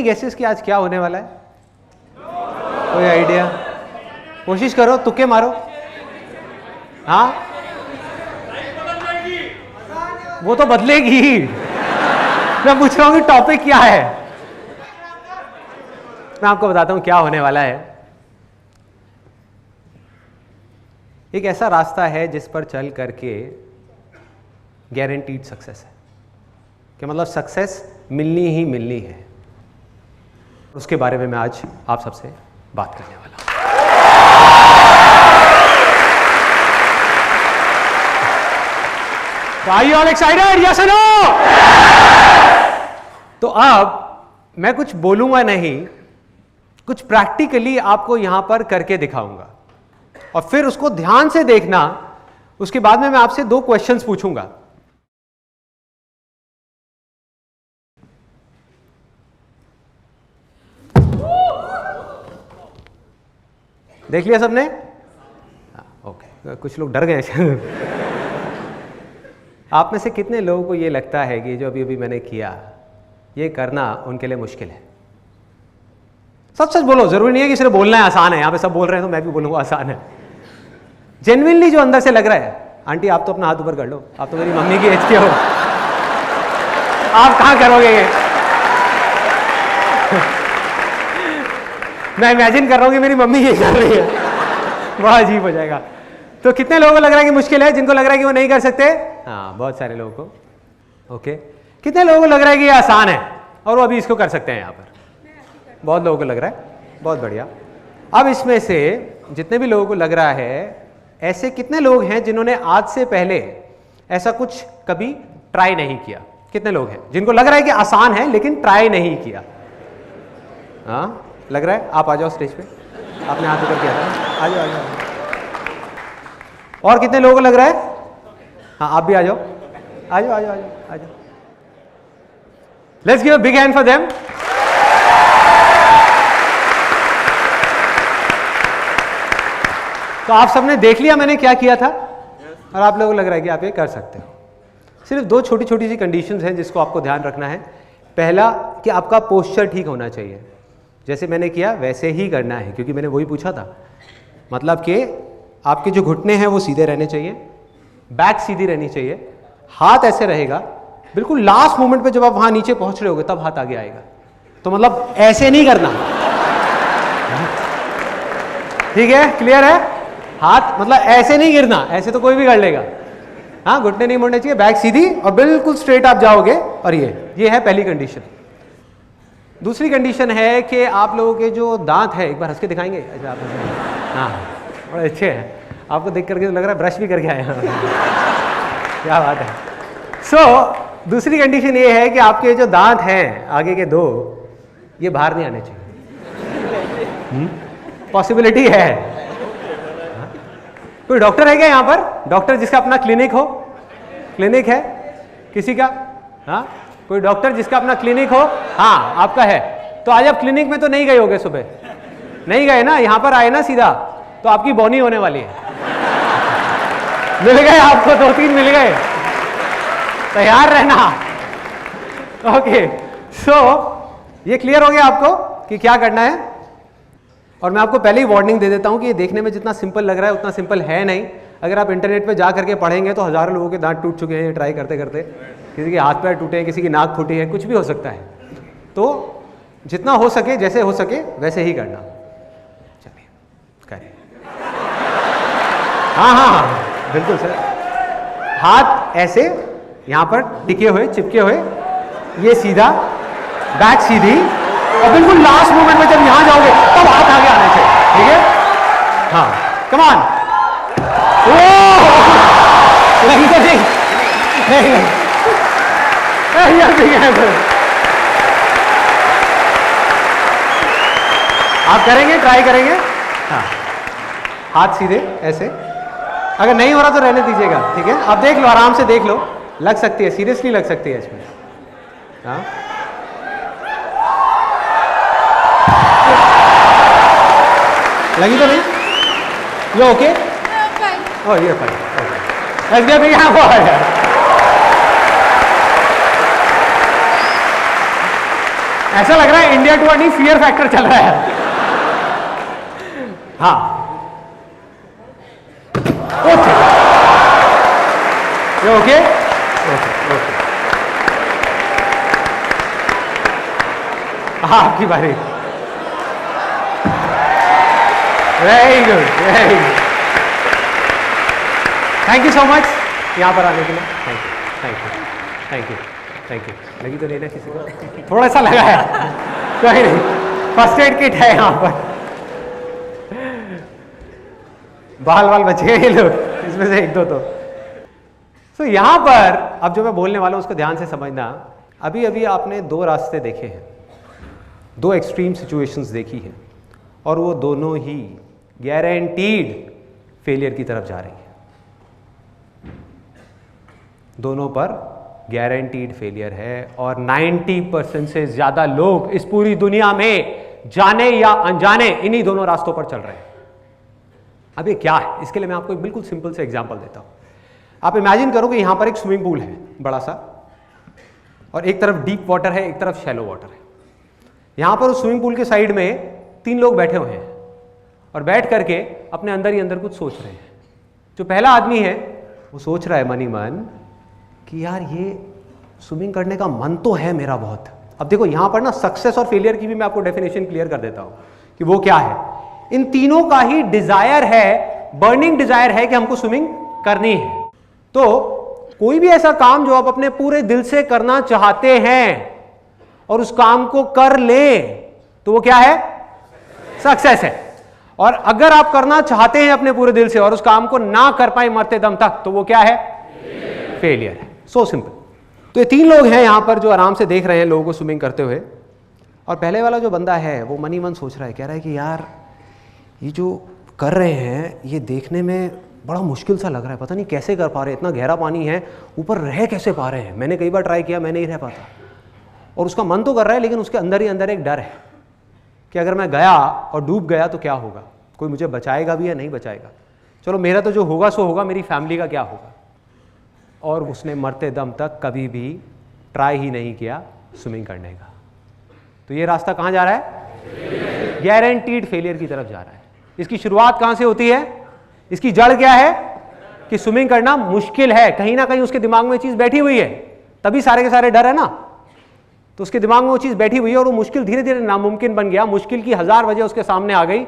Guesses कि आज क्या होने वाला है? कोई आइडिया? कोशिश करो, तुक्के मारो। हाँ, वो तो बदलेगी। मैं पूछ रहा हूं कि टॉपिक क्या है। मैं आपको बताता हूं क्या होने वाला है। एक ऐसा रास्ता है जिस पर चल करके गारंटीड सक्सेस है, कि मतलब सक्सेस मिलनी ही मिलनी है। उसके बारे में मैं आज आप सबसे बात करने वाला हूं। Are you all excited? Yes or no? तो अब मैं कुछ बोलूंगा नहीं, कुछ प्रैक्टिकली आपको यहां पर करके दिखाऊंगा और फिर उसको ध्यान से देखना। उसके बाद में मैं आपसे 2 क्वेश्चंस पूछूंगा। देख लिया सबने? ओके, कुछ लोग डर गए। आप में से कितने लोगों को यह लगता है कि जो अभी मैंने किया ये करना उनके लिए मुश्किल है? सच सच बोलो, जरूरी नहीं है कि सिर्फ बोलना है आसान है। यहां पे सब बोल रहे हैं तो मैं भी बोलूंगा आसान है। जेन्युइनली जो अंदर से लग रहा है। आंटी आप तो अपना हाथ ऊपर कर लो, आप तो मेरी मम्मी की एज के हो, आप कहां करोगे ये? मैं इमेजिन कर रहा हूं कि मेरी मम्मी ये कर रही है, बड़ा अजीब हो जाएगा। तो कितने लोगों को लग रहा है कि मुश्किल है? जिनको लग रहा है कि वो नहीं कर सकते? हाँ, बहुत सारे लोगों को। ओके, कितने लोगों को लग रहा है कि ये आसान है और वो अभी इसको कर सकते हैं? यहाँ पर बहुत लोगों को लग रहा है। बहुत बढ़िया। अब इसमें से जितने भी लोगों को लग रहा है, ऐसे कितने लोग हैं जिन्होंने आज से पहले ऐसा कुछ कभी ट्राई नहीं किया? कितने लोग हैं जिनको लग रहा है कि आसान है लेकिन ट्राई नहीं किया? हाँ, लग रहा है। आप आ जाओ स्टेज पे, आपने हाथ ऊपर किया था। आ जाओ, आ जाओ। और कितने लोगों को लग रहा है? हाँ, आप भी आ जाओ, आ जाओ, आ जाओ, आ जाओ, आ जाओ। Let's give a big hand for them. तो आप सबने देख लिया मैंने क्या किया था, और आप लोगों को लग रहा है कि आप ये कर सकते हो। सिर्फ 2 छोटी छोटी सी कंडीशंस हैं जिसको आपको ध्यान रखना है। पहला कि आपका पोस्चर ठीक होना चाहिए, जैसे मैंने किया वैसे ही करना है, क्योंकि मैंने वही पूछा था। मतलब कि आपके जो घुटने हैं वो सीधे रहने चाहिए, बैक सीधी रहनी चाहिए, हाथ ऐसे रहेगा। बिल्कुल लास्ट मोमेंट पे जब आप वहां नीचे पहुंच रहे होगे तब हाथ आगे आएगा। तो मतलब ऐसे नहीं करना, ठीक है? क्लियर है? हाथ मतलब ऐसे नहीं गिरना, ऐसे तो कोई भी कर लेगा। हाँ, घुटने नहीं मोड़ने चाहिए, बैक सीधी और बिल्कुल स्ट्रेट आप जाओगे। और ये है पहली कंडीशन। दूसरी कंडीशन है कि आप लोगों के जो दांत है, एक बार हंस के दिखाएंगे? अच्छा, आप हाँ, बड़े अच्छे हैं। आपको देख करके तो लग रहा है ब्रश भी करके आए हैं। क्या बात है। दूसरी कंडीशन ये है कि आपके जो दांत हैं आगे के 2, ये बाहर नहीं आने चाहिए। पॉसिबिलिटी है। कोई डॉक्टर है क्या यहाँ पर? डॉक्टर जिसका अपना क्लिनिक हो? क्लिनिक है किसी का? हाँ, कोई डॉक्टर जिसका अपना क्लिनिक हो? हाँ, आपका है। तो आज आप क्लिनिक में तो नहीं गए होगे, सुबह नहीं गए ना, यहाँ पर आए ना सीधा, तो आपकी बोनी होने वाली है। मिल गए आपको, 2-3 मिल गए, तैयार रहना। ओके, ये क्लियर हो गया आपको कि क्या करना है। और मैं आपको पहले ही वार्निंग दे देता हूं कि ये देखने में जितना सिंपल लग रहा है उतना सिंपल है नहीं। अगर आप इंटरनेट पे जा करके पढ़ेंगे तो हजारों लोगों के दांत टूट चुके हैं ट्राई करते करते, किसी के हाथ पैर टूटे हैं, किसी की नाक फूटी है, कुछ भी हो सकता है। तो जितना हो सके, जैसे हो सके वैसे ही करना। चलिए करें। हाँ, बिल्कुल सर। हाथ ऐसे यहां पर टिके हुए, चिपके हुए, ये सीधा, बैक सीधी, और बिल्कुल लास्ट मोमेंट में जब यहां जाओगे तब हाथ आगे आने चाहिए। ठीक है? हाँ, कम ऑन। नहीं तो नहीं, आप करेंगे, ट्राई करेंगे। हाँ, हाथ सीधे ऐसे। अगर नहीं हो रहा तो रहने दीजिएगा, ठीक है? आप देख लो, आराम से देख लो, लग सकती है, सीरियसली लग सकती है इसमें। हाँ, लगी तो नहीं? You okay? I'm fine. Oh, you're fine. Okay. Let's give a big hand for her. ऐसा लग रहा है इंडिया टू नहीं फियर फैक्टर चल रहा है। हाँ ओके ओके ओके, आपकी बारी। Very good very good, thank you so much यहाँ पर आने के लिए। Thank you thank you thank you thank you. लगी तो नहीं ना किसी को? थोड़ा सा लगा है, कोई नहीं, फर्स्ट एड किट है यहाँ पर। बाल बाल बच गए ये लोग, इसमें से एक दो तो यहां पर अब जो मैं बोलने वाला हूं उसको ध्यान से समझना। अभी अभी आपने दो रास्ते देखे हैं, दो एक्सट्रीम सिचुएशंस देखी हैं, और वो दोनों ही गारंटीड फेलियर की तरफ जा रही है। दोनों पर गारंटीड फेलियर है, और 90% से ज्यादा लोग इस पूरी दुनिया में जाने या अनजाने इन्हीं दोनों रास्तों पर चल रहे हैं। अब ये क्या है, इसके लिए मैं आपको एक बिल्कुल सिंपल से एग्जांपल देता हूं। आप इमेजिन करो कि यहां पर एक स्विमिंग पूल है बड़ा सा, और एक तरफ डीप वाटर है, एक तरफ शैलो वाटर है। यहां पर उस स्विमिंग पूल के साइड में 3 लोग बैठे हुए हैं, और बैठ करके अपने अंदर ही अंदर कुछ सोच रहे हैं। जो पहला आदमी है वो सोच रहा है मन ही मन कि यार ये स्विमिंग करने का मन तो है मेरा बहुत। अब देखो यहां पर ना सक्सेस और फेलियर की भी मैं आपको डेफिनेशन क्लियर कर देता हूं कि वो क्या है। इन तीनों का ही डिजायर है, बर्निंग डिजायर है कि हमको स्विमिंग करनी है। तो कोई भी ऐसा काम जो आप अपने पूरे दिल से करना चाहते हैं और उस काम को कर ले तो वो क्या है? सक्सेस है। और अगर आप करना चाहते हैं अपने पूरे दिल से और उस काम को ना कर पाए मरते दम तक तो वो क्या है? फेलियर है। So simple. तो ये 3 लोग हैं यहां पर जो आराम से देख रहे हैं लोगों को स्विमिंग करते हुए, और पहले वाला जो बंदा है वो मन ही मन सोच रहा है, कह रहा है कि यार ये जो कर रहे हैं ये देखने में बड़ा मुश्किल सा लग रहा है, पता नहीं कैसे कर पा रहे हैं, इतना गहरा पानी है, ऊपर रह कैसे पा रहे हैं। मैंने कई बार ट्राई किया, मैं नहीं रह पाता। और उसका मन तो कर रहा है, लेकिन उसके अंदर ही अंदर एक डर है कि अगर मैं गया और डूब गया तो क्या होगा, कोई मुझे बचाएगा भी या नहीं बचाएगा। चलो मेरा तो जो होगा सो होगा, मेरी फैमिली का क्या होगा। और उसने मरते दम तक कभी भी ट्राई ही नहीं किया स्विमिंग करने का। तो ये रास्ता कहाँ जा रहा है? गारंटीड फेलियर की तरफ जा रहा है। इसकी शुरुआत कहाँ से होती है? इसकी जड़ क्या है? कि स्विमिंग करना मुश्किल है। कहीं ना कहीं उसके दिमाग में चीज बैठी हुई है, तभी सारे के सारे डर है ना। तो उसके दिमाग में वो चीज बैठी हुई है और वो मुश्किल धीरे धीरे नामुमकिन बन गया। मुश्किल की 1000 वजह उसके सामने आ गई,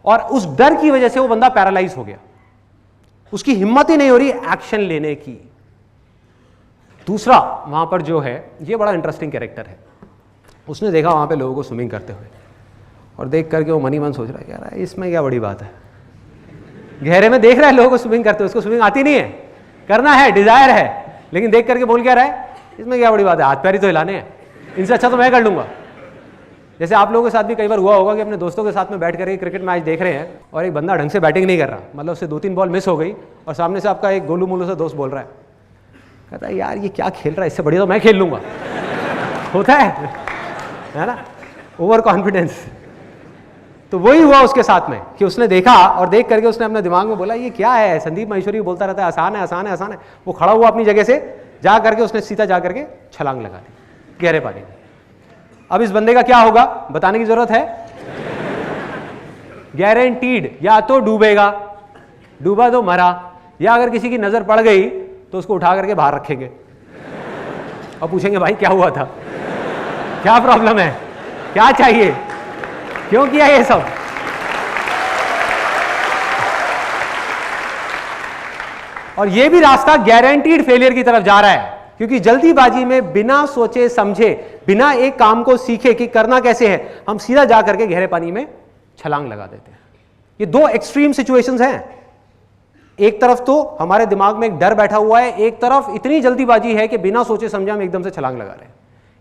और उस डर की वजह से वो बंदा पैरालाइज हो गया। उसकी हिम्मत ही नहीं हो रही एक्शन लेने की। दूसरा वहां पर जो है, ये बड़ा इंटरेस्टिंग कैरेक्टर है। उसने देखा वहां पे लोगों को स्विमिंग करते हुए, और देख करके वो मन ही मन सोच रहा है यार इसमें क्या बड़ी बात है। गहरे में देख रहा है लोगों को स्विमिंग करते हुए, उसको स्विमिंग आती नहीं है, करना है, डिजायर है, लेकिन देख करके बोल क्या रहा है, इसमें क्या बड़ी बात है, हाथ पैर ही तो हिलाने हैं, इनसे अच्छा तो मैं कर लूंगा। जैसे आप लोगों के साथ भी कई बार हुआ होगा कि अपने दोस्तों के साथ में बैठ करके क्रिकेट मैच देख रहे हैं और एक बंदा ढंग से बैटिंग नहीं कर रहा, मतलब उससे 2-3 बॉल मिस हो गई और सामने से आपका एक गोलू मोलू सा दोस्त बोल रहा है, कहता है यार ये क्या खेल रहा है, इससे बढ़िया तो मैं खेल लूंगा। होता है ना, ओवर कॉन्फिडेंस। तो वही हुआ उसके साथ में कि उसने देखा और देख करके उसने अपने दिमाग में बोला ये क्या है, संदीप महेश्वरी बोलता रहता है आसान है आसान है आसान है। वो खड़ा हुआ अपनी जगह से, जा करके उसने सीधा जा करके छलांग लगा दी गहरे पानी में। अब इस बंदे का क्या होगा बताने की जरूरत है? गारंटीड या तो डूबेगा, डूबा तो मरा, या अगर किसी की नजर पड़ गई तो उसको उठा करके बाहर रखेंगे और पूछेंगे भाई क्या हुआ था, क्या प्रॉब्लम है, क्या चाहिए, क्यों किया ये सब। और ये भी रास्ता गारंटीड फेलियर की तरफ जा रहा है, क्योंकि जल्दीबाजी में बिना सोचे समझे, बिना एक काम को सीखे कि करना कैसे है, हम सीधा जा करके गहरे पानी में छलांग लगा देते हैं। ये 2 एक्सट्रीम सिचुएशंस हैं। एक तरफ तो हमारे दिमाग में एक डर बैठा हुआ है, एक तरफ इतनी जल्दीबाजी है कि बिना सोचे समझे हम एकदम से छलांग लगा रहे हैं।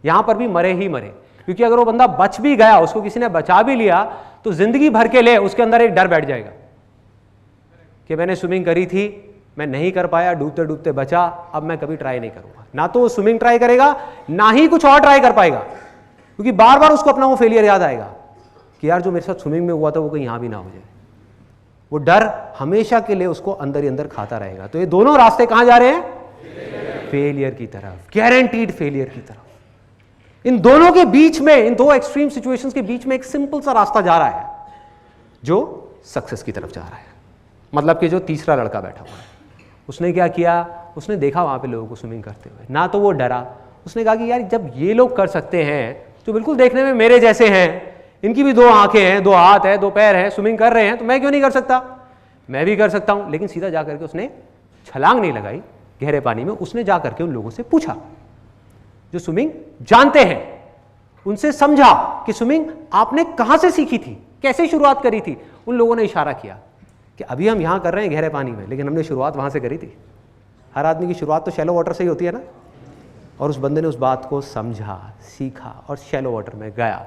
यहां पर भी मरे ही मरे, क्योंकि अगर वो बंदा बच भी गया, उसको किसी ने बचा भी लिया, तो जिंदगी भर के लिए उसके अंदर एक डर बैठ जाएगा कि मैंने स्विमिंग करी थी, मैं नहीं कर पाया, डूबते डूबते बचा, अब मैं कभी ट्राई नहीं करूंगा। ना तो वो स्विमिंग ट्राई करेगा, ना ही कुछ और ट्राई कर पाएगा, क्योंकि बार बार उसको अपना वो फेलियर याद आएगा कि यार जो मेरे साथ स्विमिंग में हुआ था वो कहीं यहां भी ना हो जाए। वो डर हमेशा के लिए उसको अंदर ही अंदर खाता रहेगा। तो ये दोनों रास्ते कहां जा रहे हैं? फेलियर की तरफ, गारंटीड फेलियर की तरफ। इन दोनों के बीच में, इन दो एक्सट्रीम सिचुएशंस के बीच में एक सिंपल सा रास्ता जा रहा है जो सक्सेस की तरफ जा रहा है। मतलब कि जो तीसरा लड़का बैठा हुआ है, उसने क्या किया, उसने देखा वहां पे लोगों को स्विमिंग करते हुए, ना तो वो डरा, उसने कहा कि यार जब ये लोग कर सकते हैं जो बिल्कुल देखने में मेरे जैसे हैं, इनकी भी 2 आंखें हैं, 2 हाथ है, 2 पैर हैं, स्विमिंग कर रहे हैं, तो मैं क्यों नहीं कर सकता, मैं भी कर सकता हूं। लेकिन सीधा जाकर के उसने छलांग नहीं लगाई गहरे पानी में, उसने जाकर के उन लोगों से पूछा जो स्विमिंग जानते हैं, उनसे समझा कि स्विमिंग आपने कहां से सीखी थी, कैसे शुरुआत करी थी। उन लोगों ने इशारा किया कि अभी हम यहां कर रहे हैं गहरे पानी में, लेकिन हमने शुरुआत वहां से करी थी। हर आदमी की शुरुआत तो शैलो वाटर से ही होती है ना। और उस बंदे ने उस बात को समझा, सीखा और शैलो वाटर में गया,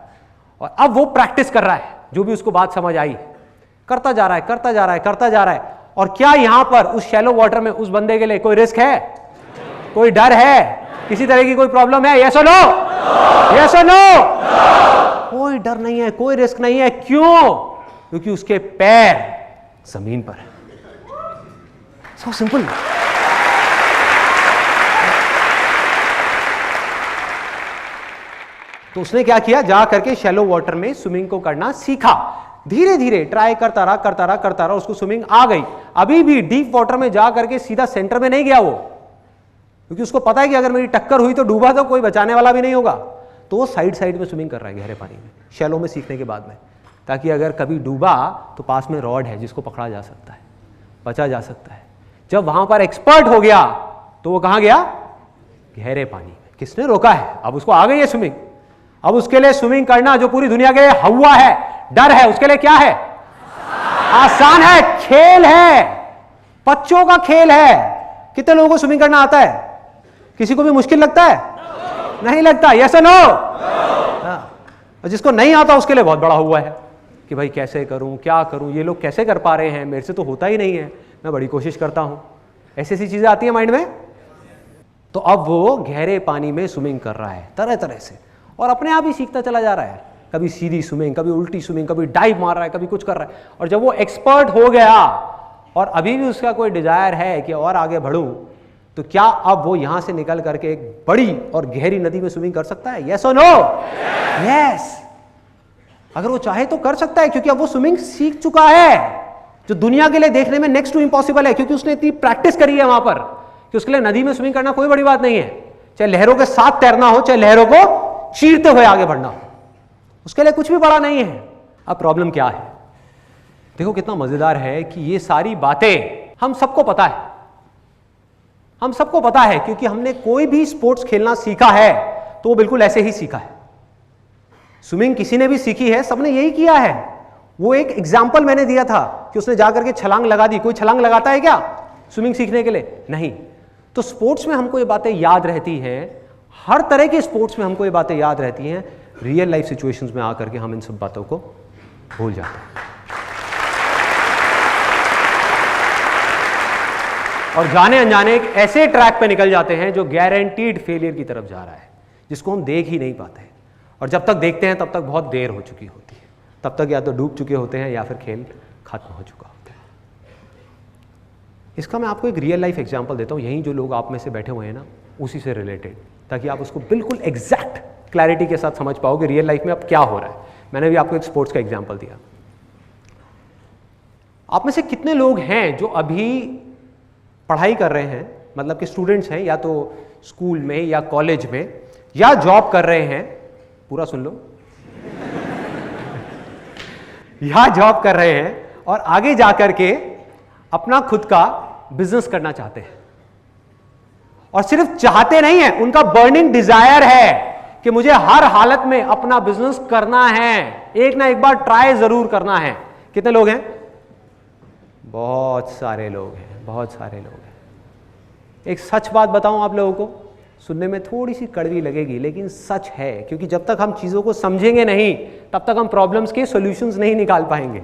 और अब वो प्रैक्टिस कर रहा है, जो भी उसको बात समझ आई करता जा रहा है, करता जा रहा है, करता जा रहा है। और क्या यहां पर उस शैलो वाटर में उस बंदे के लिए कोई रिस्क है, कोई डर है, किसी तरह की कोई प्रॉब्लम है? यस और नो? यस और नो? कोई डर नहीं है, कोई रिस्क नहीं है। क्यों? क्योंकि उसके पैर जमीन पर है। So simple. तो उसने क्या किया, जा करके शैलो वाटर में स्विमिंग को करना सीखा। धीरे धीरे ट्राई करता रहा, करता रहा, करता रहा, उसको स्विमिंग आ गई। अभी भी डीप वाटर में जा करके सीधा सेंटर में नहीं गया वो, क्योंकि उसको पता है कि अगर मेरी टक्कर हुई तो डूबा तो कोई बचाने वाला भी नहीं होगा। तो वो साइड साइड में स्विमिंग कर रहा है गहरे पानी में, शैलो में सीखने के बाद में, ताकि अगर कभी डूबा तो पास में रॉड है जिसको पकड़ा जा सकता है, बचा जा सकता है। जब वहां पर एक्सपर्ट हो गया तो वो कहां गया? गहरे पानी में। किसने रोका है? अब उसको आ गई है स्विमिंग। अब उसके लिए स्विमिंग करना जो पूरी दुनिया के लिए हवा है, डर है, उसके लिए क्या है? आसान है, खेल है, बच्चों का खेल है। कितने लोगों को स्विमिंग करना आता है? किसी को भी मुश्किल लगता है? नहीं लगता। यस और नो? और जिसको नहीं आता उसके लिए बहुत बड़ा हुआ है कि भाई कैसे करूं, क्या करूं, ये लोग कैसे कर पा रहे हैं, मेरे से तो होता ही नहीं है, मैं बड़ी कोशिश करता हूं। ऐसी ऐसी चीजें आती है माइंड में। तो अब वो गहरे पानी में स्विमिंग कर रहा है तरह तरह से, और अपने आप ही सीखता चला जा रहा है। कभी सीधी स्विमिंग, कभी उल्टी स्विमिंग, कभी डाइव मार रहा है, कभी कुछ कर रहा है। और जब वो एक्सपर्ट हो गया और अभी भी उसका कोई डिजायर है कि और आगे बढ़ूं, तो क्या अब वो यहां से निकल करके एक बड़ी और गहरी नदी में स्विमिंग कर सकता है? यस और नो? यस। अगर वो चाहे तो कर सकता है, क्योंकि अब वो स्विमिंग सीख चुका है, जो दुनिया के लिए देखने में नेक्स्ट टू इम्पॉसिबल है, क्योंकि उसने इतनी प्रैक्टिस करी है वहां पर कि उसके लिए नदी में स्विमिंग करना कोई बड़ी बात नहीं है। चाहे लहरों के साथ तैरना हो, चाहे लहरों को चीरते हुए आगे बढ़ना हो, उसके लिए कुछ भी बड़ा नहीं है। अब प्रॉब्लम क्या है? देखो कितना मजेदार है कि ये सारी बातें हम सबको पता है, हम सबको पता है, क्योंकि हमने कोई भी स्पोर्ट्स खेलना सीखा है तो वो बिल्कुल ऐसे ही सीखा है। स्विमिंग किसी ने भी सीखी है, सबने यही किया है। वो एक एग्जाम्पल मैंने दिया था कि उसने जाकर के छलांग लगा दी। कोई छलांग लगाता है क्या स्विमिंग सीखने के लिए? नहीं। तो स्पोर्ट्स में हमको ये बातें याद रहती हैं, हर तरह के स्पोर्ट्स में हमको ये बातें याद रहती हैं। रियल लाइफ सिचुएशंस में आकर के हम इन सब बातों को भूल जाते हैं और जाने अनजाने एक ऐसे ट्रैक पे निकल जाते हैं जो गारंटीड फेलियर की तरफ जा रहा है, जिसको हम देख ही नहीं पाते हैं। और जब तक देखते हैं तब तक बहुत देर हो चुकी होती है, तब तक या तो डूब चुके होते हैं या फिर खेल खत्म हो चुका होता है। इसका मैं आपको एक रियल लाइफ एग्जांपल देता हूँ, यहीं जो लोग आप में से बैठे हुए हैं ना, उसी से रिलेटेड, ताकि आप उसको बिल्कुल एग्जैक्ट क्लैरिटी के साथ समझ पाओ कि रियल लाइफ में अब क्या हो रहा है। मैंने भी आपको एक स्पोर्ट्स का एग्जांपल दिया। आप में से कितने लोग हैं जो अभी पढ़ाई कर रहे हैं, मतलब कि स्टूडेंट्स हैं, या तो स्कूल में या कॉलेज में या जॉब कर रहे हैं, पूरा सुन लो या जॉब कर रहे हैं और आगे जाकर के अपना खुद का बिजनेस करना चाहते हैं। और सिर्फ चाहते नहीं है, उनका बर्निंग डिजायर है कि मुझे हर हालत में अपना बिजनेस करना है, एक ना एक बार ट्राई जरूर करना है। कितने लोग हैं? बहुत सारे लोग हैं, बहुत सारे लोग हैं। एक सच बात बताऊं आप लोगों को, सुनने में थोड़ी सी कड़वी लगेगी लेकिन सच है, क्योंकि जब तक हम चीजों को समझेंगे नहीं तब तक हम प्रॉब्लम्स के सॉल्यूशंस नहीं निकाल पाएंगे।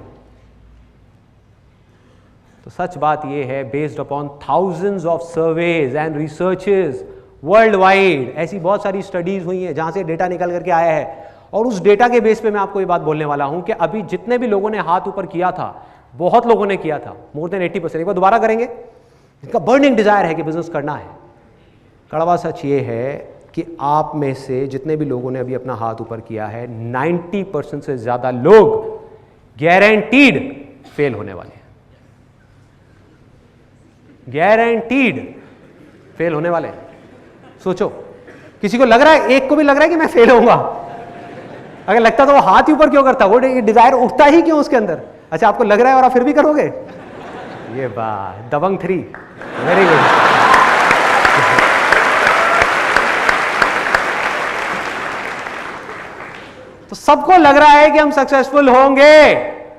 तो सच बात यह है, based upon thousands of surveys and researches world wide, ऐसी बहुत सारी स्टडीज हुई हैं जहां से डेटा निकल करके आया है। और उस डेटा के बेस पे मैं आपको ये बात बोलने वाला हूं कि अभी जितने भी लोगों ने हाथ ऊपर किया था, बहुत लोगों ने किया था, मोर देन 80%। एक बार दोबारा करेंगे। इनका बर्निंग डिजायर है कि बिजनेस करना है। कड़वा सच ये है कि आप में से जितने भी लोगों ने अभी अपना हाथ ऊपर किया है 90% से ज्यादा लोग गारंटीड फेल होने वाले हैं। गारंटीड फेल होने वाले हैं। सोचो, किसी को लग रहा है, एक को भी लग रहा है कि मैं फेल होऊंगा? अगर लगता तो वो हाथ ही ऊपर क्यों करता? वो डिजायर उठता ही क्यों उसके अंदर? अच्छा, आपको लग रहा है और आप फिर भी करोगे? ये बात दबंग 3, वेरी गुड। तो सबको लग रहा है कि हम सक्सेसफुल होंगे,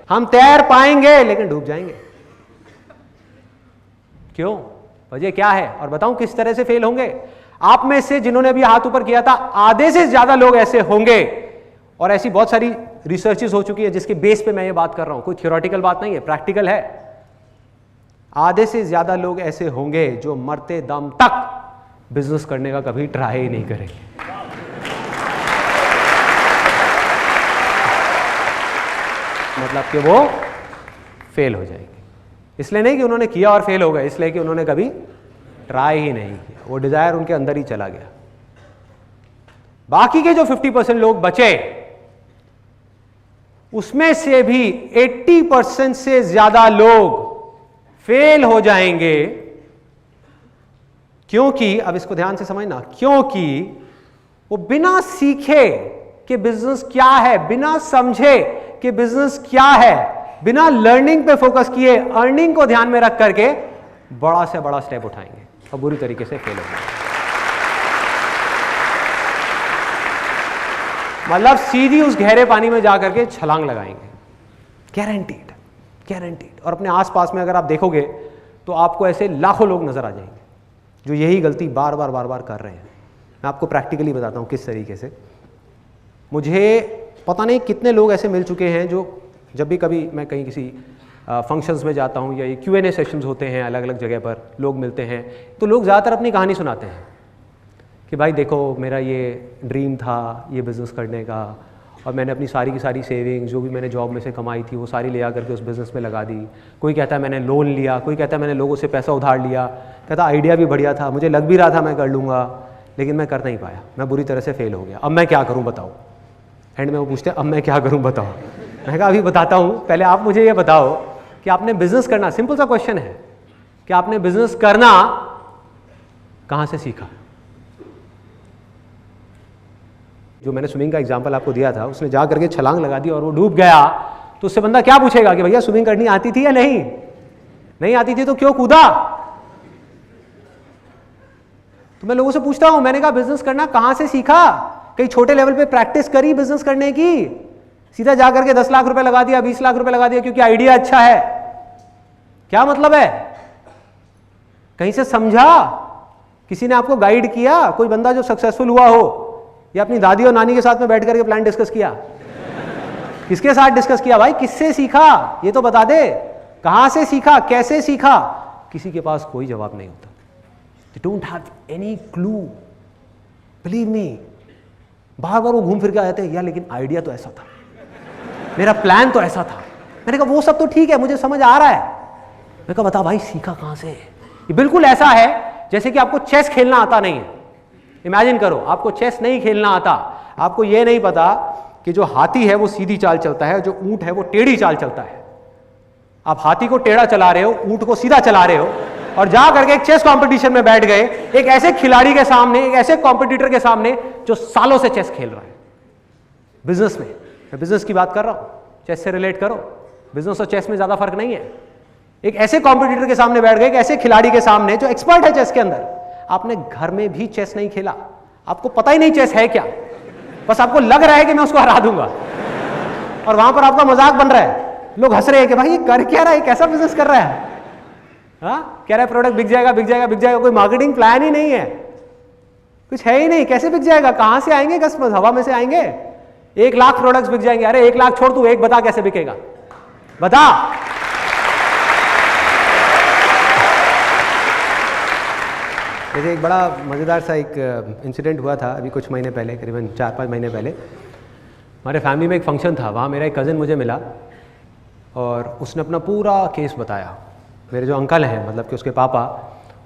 हम तैर पाएंगे, लेकिन डूब जाएंगे। क्यों? वजह क्या है? और बताऊं किस तरह से फेल होंगे। आप में से जिन्होंने अभी हाथ ऊपर किया था, आधे से ज्यादा लोग ऐसे होंगे, और ऐसी बहुत सारी रिसर्चेस हो चुकी है जिसके बेस पे मैं ये बात कर रहा हूं, कोई थियोरेटिकल बात नहीं है, प्रैक्टिकल है। आधे से ज्यादा लोग ऐसे होंगे जो मरते दम तक बिजनेस करने का कभी ट्राई ही नहीं करेंगे। मतलब कि वो फेल हो जाएंगे। इसलिए नहीं कि उन्होंने किया और फेल हो गए, इसलिए कि उन्होंने कभी ट्राई ही नहीं किया, वो डिजायर उनके अंदर ही चला गया। बाकी के जो 50% लोग बचे, उसमें से भी 80% से ज्यादा लोग फेल हो जाएंगे। क्योंकि, अब इसको ध्यान से समझना, क्योंकि वो बिना सीखे कि बिजनेस क्या है, बिना समझे कि बिजनेस क्या है, बिना लर्निंग पे फोकस किए, अर्निंग को ध्यान में रख करके बड़ा से बड़ा स्टेप उठाएंगे और बुरी तरीके से फेल होंगे। मतलब सीधी उस गहरे पानी में जाकर के छलांग लगाएंगे, गारंटीड, गारंटीड। और अपने आसपास में अगर आप देखोगे तो आपको ऐसे लाखों लोग नजर आ जाएंगे जो यही गलती बार बार कर रहे हैं। मैं आपको प्रैक्टिकली बताता हूं किस तरीके से। मुझे पता नहीं कितने लोग ऐसे मिल चुके हैं जो जब भी कभी मैं कहीं किसी फंक्शंस में जाता हूं या ये Q&A सेशंस होते हैं, अलग अलग जगह पर लोग मिलते हैं, तो लोग ज़्यादातर अपनी कहानी सुनाते हैं कि भाई देखो, मेरा ये ड्रीम था ये बिज़नेस करने का, और मैंने अपनी सारी की सारी सेविंग्स जो भी मैंने जॉब में से कमाई थी वो सारी ले आकर के उस बिज़नेस में लगा दी। कोई कहता है मैंने लोन लिया, कोई कहता है मैंने लोगों से पैसा उधार लिया, कहता आइडिया भी बढ़िया था, मुझे लग भी रहा था मैं कर लूँगा, लेकिन मैं कर नहीं पाया, मैं बुरी तरह से फेल हो गया, अब मैं क्या करूँ बताओ। एंड में वो पूछते हैं अब मैं क्या करूँ बताओ। मैं कहा अभी बताता हूँ, पहले आप मुझे ये बताओ कि आपने बिजनेस करना, सिंपल सा क्वेश्चन है कि आपने बिजनेस करना कहाँ से सीखा। जो मैंने स्विमिंग का एग्जांपल आपको दिया था, उसने जा करके छलांग लगा दी और वो डूब गया, तो उससे बंदा क्या पूछेगा कि भैया स्विमिंग करनी आती थी या नहीं? नहीं आती थी तो क्यों कूदा? तो मैं लोगों से पूछता हूं, मैंने कहा बिजनेस करना कहां से सीखा? कहीं छोटे लेवल पे प्रैक्टिस करी बिजनेस करने की? सीधा जाकर के 10 लाख रुपए लगा दिया, 20 लाख रुपए लगा दिया क्योंकि आइडिया अच्छा है? क्या मतलब है? कहीं से समझा? किसी ने आपको गाइड किया? कोई बंदा जो सक्सेसफुल हुआ हो, या अपनी दादी और नानी के साथ में बैठ करके प्लान डिस्कस किया? किसके साथ डिस्कस किया भाई? किससे सीखा ये तो बता दे। कहां से सीखा, कैसे सीखा? किसी के पास कोई जवाब नहीं होता। They don't have any clue. Believe me, बार बार वो घूम फिर के आते हैं, यार लेकिन आइडिया तो ऐसा था, मेरा प्लान तो ऐसा था। मैंने कहा वो सब तो ठीक है, मुझे समझ आ रहा है। मैं कहा बता भाई सीखा कहां से? ये बिल्कुल ऐसा है जैसे कि आपको चेस खेलना आता नहीं है। इमेजिन करो आपको चेस नहीं खेलना आता, आपको ये नहीं पता कि जो हाथी है वो सीधी चाल चलता है, जो ऊंट है वो टेढ़ी चाल चलता है। आप हाथी को टेढ़ा चला रहे हो, ऊंट को सीधा चला रहे हो, और जा करके एक चेस कंपटीशन में बैठ गए, एक ऐसे खिलाड़ी के सामने, एक ऐसे कॉम्पिटिटर के सामने जो सालों से चेस खेल रहा है। बिजनेस में, मैं बिजनेस की बात कर रहा हूं, चेस से रिलेट करो, बिजनेस और चेस में ज्यादा फर्क नहीं है। एक ऐसे कॉम्पिटिटर के सामने बैठ गए, एक ऐसे खिलाड़ी के सामने जो एक्सपर्ट है चेस के अंदर। आपने घर में भी चेस नहीं खेला, आपको पता ही नहीं चेस है क्या, बस आपको लग रहा है कि मैं उसको हरा दूंगा, और वहां पर आपका मजाक बन रहा है। लोग हंस रहे हैं कि भाई ये कर क्या रहा है, कैसा बिजनेस कर रहा है, हाँ कह रहा है प्रोडक्ट बिक जाएगा बिक जाएगा बिक जाएगा, कोई मार्केटिंग प्लान ही नहीं है, कुछ है ही नहीं, कैसे बिक जाएगा, कहां से आएंगे कस्टमर, हवा में से आएंगे। 1 लाख प्रोडक्ट्स बिक जाएंगे, अरे 1 लाख छोड़, तू एक बता कैसे बिकेगा, बता। जैसे एक बड़ा मज़ेदार सा एक इंसिडेंट हुआ था अभी कुछ महीने पहले, करीबन 4-5 महीने पहले। हमारे फैमिली में एक फंक्शन था, वहाँ मेरा एक कज़न मुझे मिला और उसने अपना पूरा केस बताया। मेरे जो अंकल हैं, मतलब कि उसके पापा,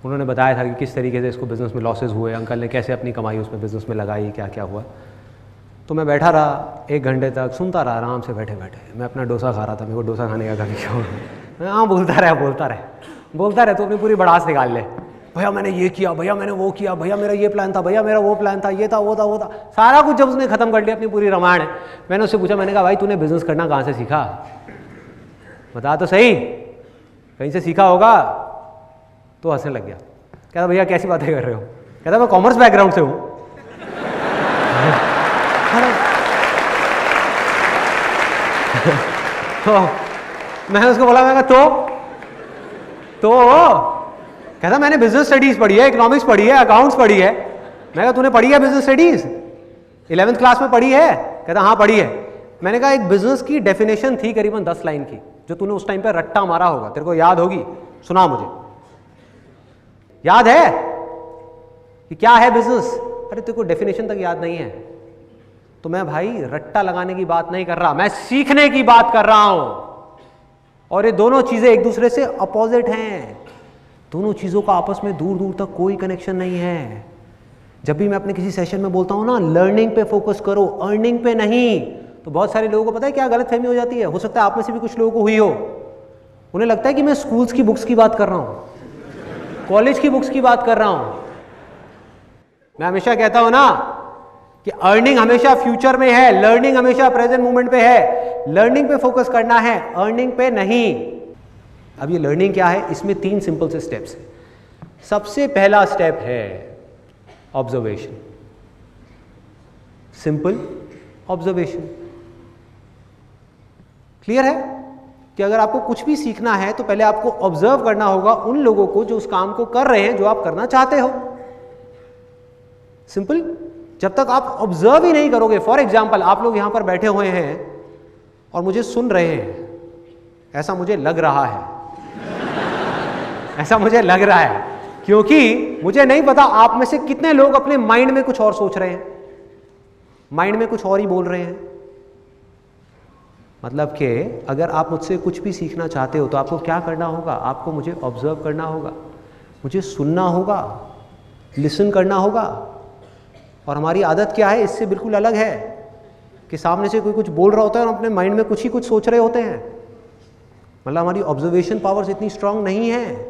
उन्होंने बताया था कि किस तरीके से इसको बिज़नेस में लॉसेस हुए, अंकल ने कैसे अपनी कमाई उसमें बिज़नेस में लगाई, क्या क्या हुआ। तो मैं बैठा रहा 1 घंटे तक, सुनता रहा आराम से बैठे बैठे। मैं अपना डोसा खा रहा था, मेरे को डोसा खाने का कभी शौक नहीं। हाँ, बोलता रहे तो अपनी पूरी बड़ास निकाल ले। भैया मैंने ये किया, भैया मैंने वो किया, भैया मेरा ये प्लान था, भैया मेरा वो प्लान था, ये था वो था वो था, सारा कुछ जब उसने खत्म कर लिया, अपनी पूरी रामायण। मैंने उससे पूछा, मैंने कहा भाई तूने बिजनेस करना कहाँ से सीखा, बता तो सही, कहीं से सीखा होगा। तो हंसने लग गया, कहता भैया कैसी बातें कर रहे हो, कहता मैं कॉमर्स बैकग्राउंड से हूँ। तो मैंने उसको बोला, मैं तो कहता मैंने बिजनेस स्टडीज पढ़ी है, इकोनॉमिक्स पढ़ी है, अकाउंट्स पढ़ी है। मैं कहा तूने पढ़ी है बिजनेस स्टडीज, 11th क्लास में पढ़ी है? कहता हाँ पढ़ी है। मैंने कहा एक बिजनेस की डेफिनेशन थी करीबन 10 लाइन की, जो तूने उस टाइम पे रट्टा मारा होगा, तेरे को याद होगी, सुना मुझे, याद है कि क्या है बिजनेस? अरे तेरे को डेफिनेशन तक याद नहीं है। तो मैं भाई रट्टा लगाने की बात नहीं कर रहा, मैं सीखने की बात कर रहा हूं। और ये दोनों चीजें एक दूसरे से अपोजिट हैं, दोनों चीजों का आपस में दूर दूर तक कोई कनेक्शन नहीं है। जब भी मैं अपने किसी सेशन में बोलता हूं ना, लर्निंग पे फोकस करो, अर्निंग पे नहीं, तो बहुत सारे लोगों को पता है क्या गलतफहमी हो जाती है, हो सकता है आप में से भी कुछ लोगों को हुई हो। उन्हें लगता है कि मैं स्कूल्स की बुक्स की बात कर रहा हूं, कॉलेज की बुक्स की बात कर रहा हूं। मैं हमेशा कहता हूं ना कि अर्निंग हमेशा फ्यूचर में है, लर्निंग हमेशा प्रेजेंट मोमेंट पे है। लर्निंग पे फोकस करना है, अर्निंग पे नहीं। अब ये लर्निंग क्या है, इसमें 3 सिंपल से स्टेप्स हैं। सबसे पहला स्टेप है ऑब्जर्वेशन, सिंपल ऑब्जर्वेशन। क्लियर है कि अगर आपको कुछ भी सीखना है तो पहले आपको ऑब्जर्व करना होगा उन लोगों को जो उस काम को कर रहे हैं जो आप करना चाहते हो। सिंपल। जब तक आप ऑब्जर्व ही नहीं करोगे, फॉर एग्जाम्पल आप लोग यहां पर बैठे हुए हैं और मुझे सुन रहे हैं, ऐसा मुझे लग रहा है ऐसा मुझे लग रहा है, क्योंकि मुझे नहीं पता आप में से कितने लोग अपने माइंड में कुछ और सोच रहे हैं, माइंड में कुछ और ही बोल रहे हैं। मतलब कि अगर आप मुझसे कुछ भी सीखना चाहते हो तो आपको क्या करना होगा, आपको मुझे ऑब्जर्व करना होगा, मुझे सुनना होगा, लिसन करना होगा। और हमारी आदत क्या है, इससे बिल्कुल अलग है कि सामने से कोई कुछ बोल रहा होता है और अपने माइंड में कुछ ही कुछ सोच रहे होते हैं। मतलब हमारी ऑब्जर्वेशन पावर्स इतनी स्ट्रांग नहीं है।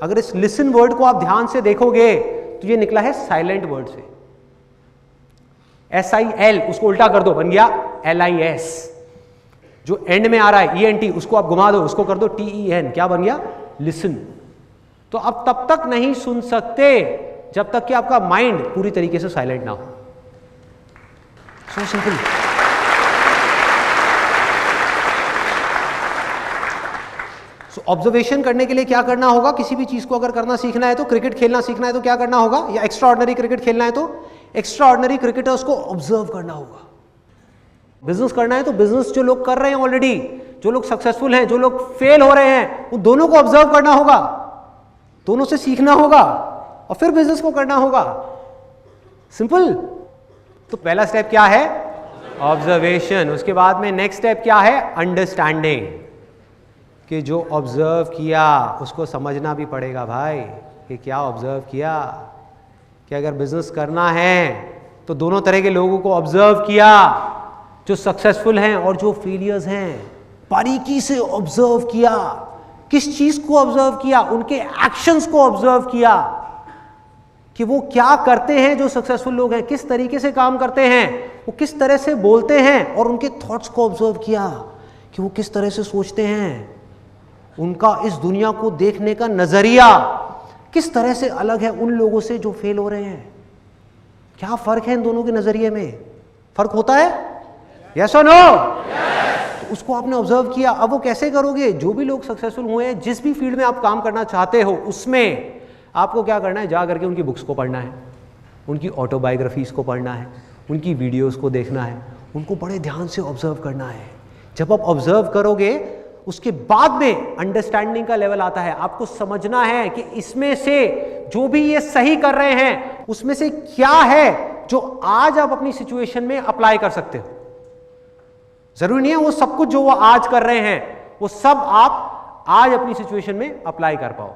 अगर इस लिसन वर्ड को आप ध्यान से देखोगे तो ये निकला है साइलेंट वर्ड से, SIL, उसको उल्टा कर दो, बन गया LIS। जो एंड में आ रहा है ENT, उसको आप घुमा दो, उसको कर दो TEN, क्या बन गया, लिसन। तो आप तब तक नहीं सुन सकते जब तक कि आपका माइंड पूरी तरीके से साइलेंट ना हो। So simple. सो ऑब्जर्वेशन करने के लिए क्या करना होगा, किसी भी चीज को अगर करना सीखना है तो, क्रिकेट खेलना सीखना है तो क्या करना होगा, या एक्स्ट्रा ऑर्डिनरी क्रिकेट खेलना है तो एक्स्ट्रा ऑर्डिनरी क्रिकेटर्स को ऑब्जर्व करना होगा। बिजनेस करना है तो बिजनेस जो लोग कर रहे हैं ऑलरेडी, जो लोग सक्सेसफुल हैं, जो लोग फेल हो रहे हैं, उन दोनों को ऑब्जर्व करना होगा, दोनों से सीखना होगा और फिर बिजनेस को करना होगा। सिंपल। तो पहला स्टेप क्या है, ऑब्जर्वेशन। उसके बाद में नेक्स्ट स्टेप क्या है, अंडरस्टैंडिंग, कि जो ऑब्जर्व किया उसको समझना भी पड़ेगा भाई, कि क्या ऑब्जर्व किया। कि अगर बिजनेस करना है तो दोनों तरह के लोगों को ऑब्जर्व किया, जो सक्सेसफुल हैं और जो फेलियर्स हैं, बारीकी से ऑब्जर्व किया। किस चीज को ऑब्जर्व किया, उनके एक्शंस को ऑब्जर्व किया कि वो क्या करते हैं, जो सक्सेसफुल लोग हैं किस तरीके से काम करते हैं, वो किस तरह से बोलते हैं, और उनके थॉट्स को ऑब्जर्व किया कि वो किस तरह से सोचते हैं, उनका इस दुनिया को देखने का नजरिया किस तरह से अलग है उन लोगों से जो फेल हो रहे हैं। क्या फर्क है इन दोनों के नजरिए में, फर्क होता है, यस और नो? तो उसको आपने ऑब्जर्व किया। अब वो कैसे करोगे, जो भी लोग सक्सेसफुल हुए हैं, जिस भी फील्ड में आप काम करना चाहते हो, उसमें आपको क्या करना है, जा करके उनकी बुक्स को पढ़ना है, उनकी ऑटोबायोग्राफीज को पढ़ना है, उनकी वीडियोस को देखना है, उनको बड़े ध्यान से ऑब्जर्व करना है। जब आप ऑब्जर्व करोगे उसके बाद में अंडरस्टैंडिंग का लेवल आता है। आपको समझना है कि इसमें से जो भी ये सही कर रहे हैं उसमें से क्या है जो आज आप अपनी सिचुएशन में अप्लाई कर सकते हो। जरूरी नहीं है वो सब कुछ जो वो आज कर रहे हैं वो सब आप आज अपनी सिचुएशन में अप्लाई कर पाओ।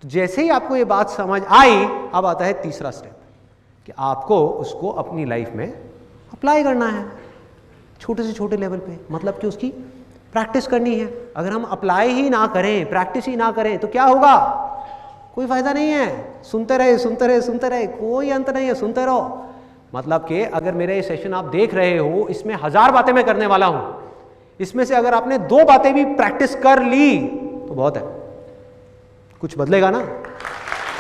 तो जैसे ही आपको ये बात समझ आई, अब आता है तीसरा स्टेप कि आपको उसको अपनी लाइफ में अप्लाई करना है, छोटे से छोटे लेवल पे, मतलब कि उसकी प्रैक्टिस करनी है। अगर हम अप्लाई ही ना करें, प्रैक्टिस ही ना करें, तो क्या होगा? कोई फायदा नहीं है। सुनते रहे सुनते रहे सुनते रहे, कोई अंत नहीं है, सुनते रहो। मतलब कि अगर मेरा ये सेशन आप देख रहे हो, इसमें 1000 बातें मैं करने वाला हूं, इसमें से अगर आपने 2 बातें भी प्रैक्टिस कर ली तो बहुत है। कुछ बदलेगा ना,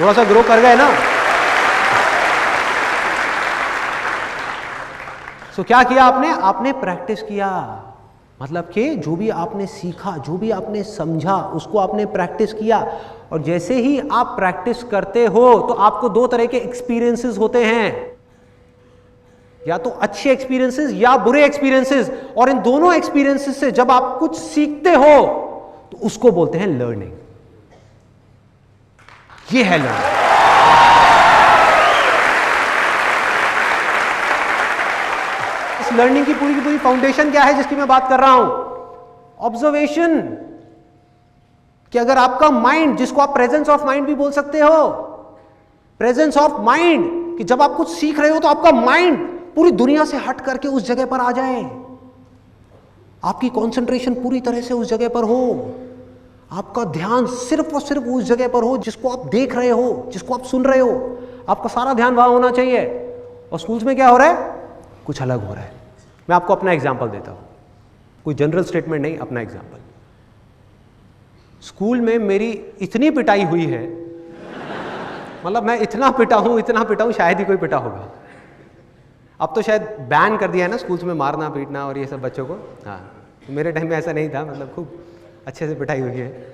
थोड़ा सा ग्रो कर गए ना। तो क्या किया आपने? आपने प्रैक्टिस किया, मतलब कि जो भी आपने सीखा, जो भी आपने समझा, उसको आपने प्रैक्टिस किया। और जैसे ही आप प्रैक्टिस करते हो तो आपको 2 तरह के एक्सपीरियंसेस होते हैं, या तो अच्छे एक्सपीरियंसेस या बुरे एक्सपीरियंसेस। और इन दोनों एक्सपीरियंसेस से जब आप कुछ सीखते हो तो उसको बोलते हैं लर्निंग। ये है लर्निंग। इस लर्निंग की पूरी फाउंडेशन क्या है जिसकी मैं बात कर रहा हूं? ऑब्जर्वेशन। कि अगर आपका माइंड, जिसको आप प्रेजेंस ऑफ माइंड भी बोल सकते हो, प्रेजेंस ऑफ माइंड, कि जब आप कुछ सीख रहे हो तो आपका माइंड पूरी दुनिया से हट करके उस जगह पर आ जाए, आपकी कंसंट्रेशन पूरी तरह से उस जगह पर हो, आपका ध्यान सिर्फ और सिर्फ उस जगह पर हो जिसको आप देख रहे हो, जिसको आप सुन रहे हो। आपका सारा ध्यान वहां होना चाहिए। और स्कूल्स में क्या हो रहा है? कुछ अलग हो रहा है। मैं आपको अपना एग्जाम्पल देता हूं, कोई जनरल स्टेटमेंट नहीं, अपना एग्जाम्पल। स्कूल में मेरी इतनी पिटाई हुई है, मतलब मैं इतना पिटा हूं, शायद ही कोई पिटा होगा। अब तो शायद बैन कर दिया है ना स्कूल्स में मारना पीटना और ये सब बच्चों को। हाँ, मेरे टाइम में ऐसा नहीं था, मतलब खूब अच्छे से पिटाई हुई है।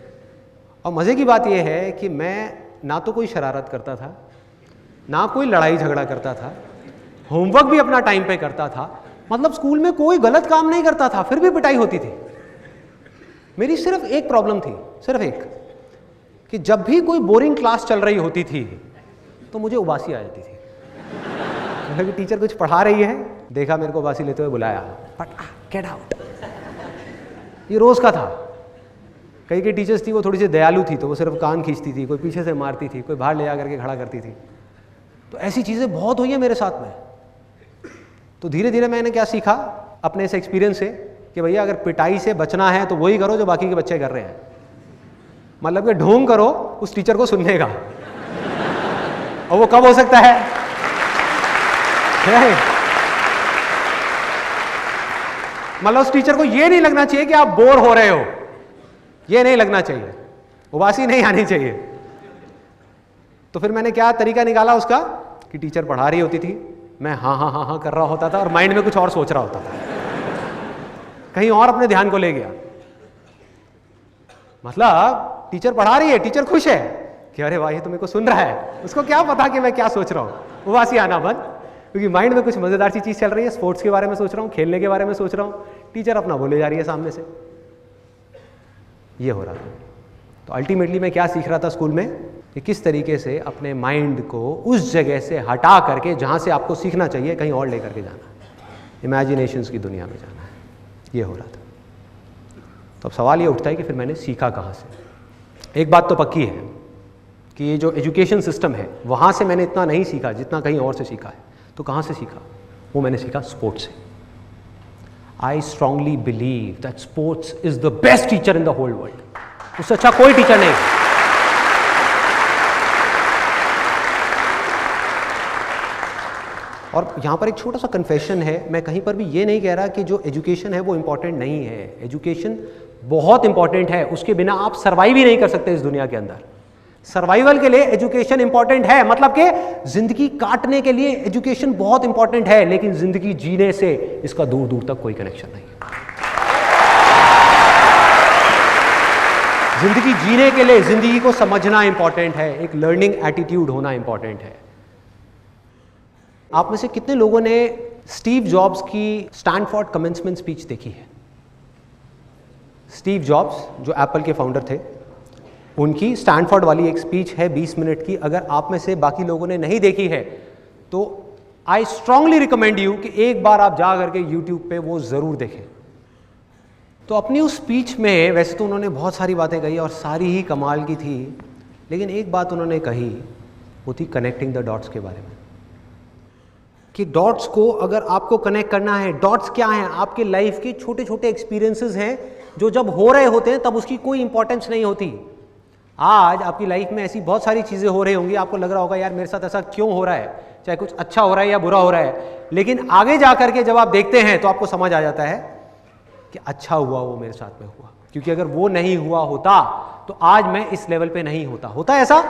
और मज़े की बात यह है कि मैं ना तो कोई शरारत करता था, ना कोई लड़ाई झगड़ा करता था, होमवर्क भी अपना टाइम पे करता था, मतलब स्कूल में कोई गलत काम नहीं करता था, फिर भी पिटाई होती थी। मेरी सिर्फ एक प्रॉब्लम थी, सिर्फ एक, कि जब भी कोई बोरिंग क्लास चल रही होती थी तो मुझे उबासी आ जाती थी। मतलब कि टीचर कुछ पढ़ा रही है, देखा मेरे को उबासी लेते हुए बुलाया, गेट आउट। ये रोज का था। कई टीचर्स थी वो थोड़ी सी दयालु थी, तो वो सिर्फ कान खींचती थी, कोई पीछे से मारती थी, कोई बाहर ले जा करके खड़ा करती थी। तो ऐसी चीज़ें बहुत हुई हैं मेरे साथ में। तो धीरे धीरे मैंने क्या सीखा अपने इस एक्सपीरियंस से कि भैया अगर पिटाई से बचना है तो वही करो जो बाकी के बच्चे कर रहे हैं। मतलब कि ढोंग करो उस टीचर को सुनने का। और वो कब हो सकता है? मतलब उस टीचर को ये नहीं लगना चाहिए कि आप बोर हो रहे हो, ये नहीं लगना चाहिए, उबासी नहीं आनी चाहिए। तो फिर मैंने क्या तरीका निकाला उसका कि टीचर पढ़ा रही होती थी, मैं हाँ हाँ हाँ हाँ कर रहा होता था और माइंड में कुछ और सोच रहा होता था, कहीं और अपने ध्यान को ले गया। मतलब टीचर पढ़ा रही है, टीचर खुश है कि अरे वाह ये तो मेरे को सुन रहा है, उसको क्या पता कि मैं क्या सोच रहा हूँ। उबासी आना बंद, क्योंकि माइंड में कुछ मजेदार सी चीज चल रही है, स्पोर्ट्स के बारे में सोच रहा हूँ, खेलने के बारे में सोच रहा हूँ, टीचर अपना बोले जा रही है सामने से। ये हो रहा था। तो अल्टीमेटली मैं क्या सीख रहा था स्कूल में कि किस तरीके से अपने माइंड को उस जगह से हटा करके जहाँ से आपको सीखना चाहिए कहीं और लेकर के जाना है, इमेजिनेशंस की दुनिया में जाना है। ये हो रहा था। तो अब सवाल ये उठता है कि फिर मैंने सीखा कहाँ से। एक बात तो पक्की है कि ये जो एजुकेशन सिस्टम है वहाँ से मैंने इतना नहीं सीखा जितना कहीं और से सीखा है। तो कहाँ से सीखा? वो मैंने सीखा स्पोर्ट्स से। I strongly believe that sports is the best teacher in the whole world. उससे अच्छा कोई टीचर नहीं। और यहाँ पर एक छोटा सा कन्फेशन है, मैं कहीं पर भी ये नहीं कह रहा कि जो एजुकेशन है वो इम्पॉर्टेंट नहीं है। एजुकेशन बहुत इंपॉर्टेंट है, उसके बिना आप सर्वाइव ही नहीं कर सकते इस दुनिया के अंदर। सर्वाइवल के लिए एजुकेशन इंपॉर्टेंट है, मतलब कि जिंदगी काटने के लिए एजुकेशन बहुत इंपॉर्टेंट है, लेकिन जिंदगी जीने से इसका दूर दूर तक कोई कनेक्शन नहीं है। जिंदगी जीने के लिए जिंदगी को समझना इंपॉर्टेंट है, एक लर्निंग एटीट्यूड होना इंपॉर्टेंट है। आप में से कितने लोगों ने स्टीव जॉब्स की स्टैनफोर्ड कमेंसमेंट स्पीच देखी है? स्टीव जॉब्स जो एप्पल के फाउंडर थे, उनकी स्टैनफोर्ड वाली एक स्पीच है 20 मिनट की। अगर आप में से बाकी लोगों ने नहीं देखी है तो आई स्ट्रांगली रिकमेंड यू कि एक बार आप जा करके यूट्यूब पे वो ज़रूर देखें। तो अपनी उस स्पीच में वैसे तो उन्होंने बहुत सारी बातें कही और सारी ही कमाल की थी, लेकिन एक बात उन्होंने कही, वो थी कनेक्टिंग द डॉट्स के बारे में, कि डॉट्स को अगर आपको कनेक्ट करना है, डॉट्स क्या हैं? आपके लाइफ के छोटे छोटे एक्सपीरियंसेस हैं जो जब हो रहे होते हैं तब उसकी कोई इंपॉर्टेंस नहीं होती। आज आपकी लाइफ में ऐसी बहुत सारी चीज़ें हो रही होंगी, आपको लग रहा होगा यार मेरे साथ ऐसा क्यों हो रहा है, चाहे कुछ अच्छा हो रहा है या बुरा हो रहा है, लेकिन आगे जा करके जब आप देखते हैं तो आपको समझ आ जाता है कि अच्छा हुआ वो मेरे साथ में हुआ, क्योंकि अगर वो नहीं हुआ होता तो आज मैं इस लेवल पे नहीं होता। होता ऐसा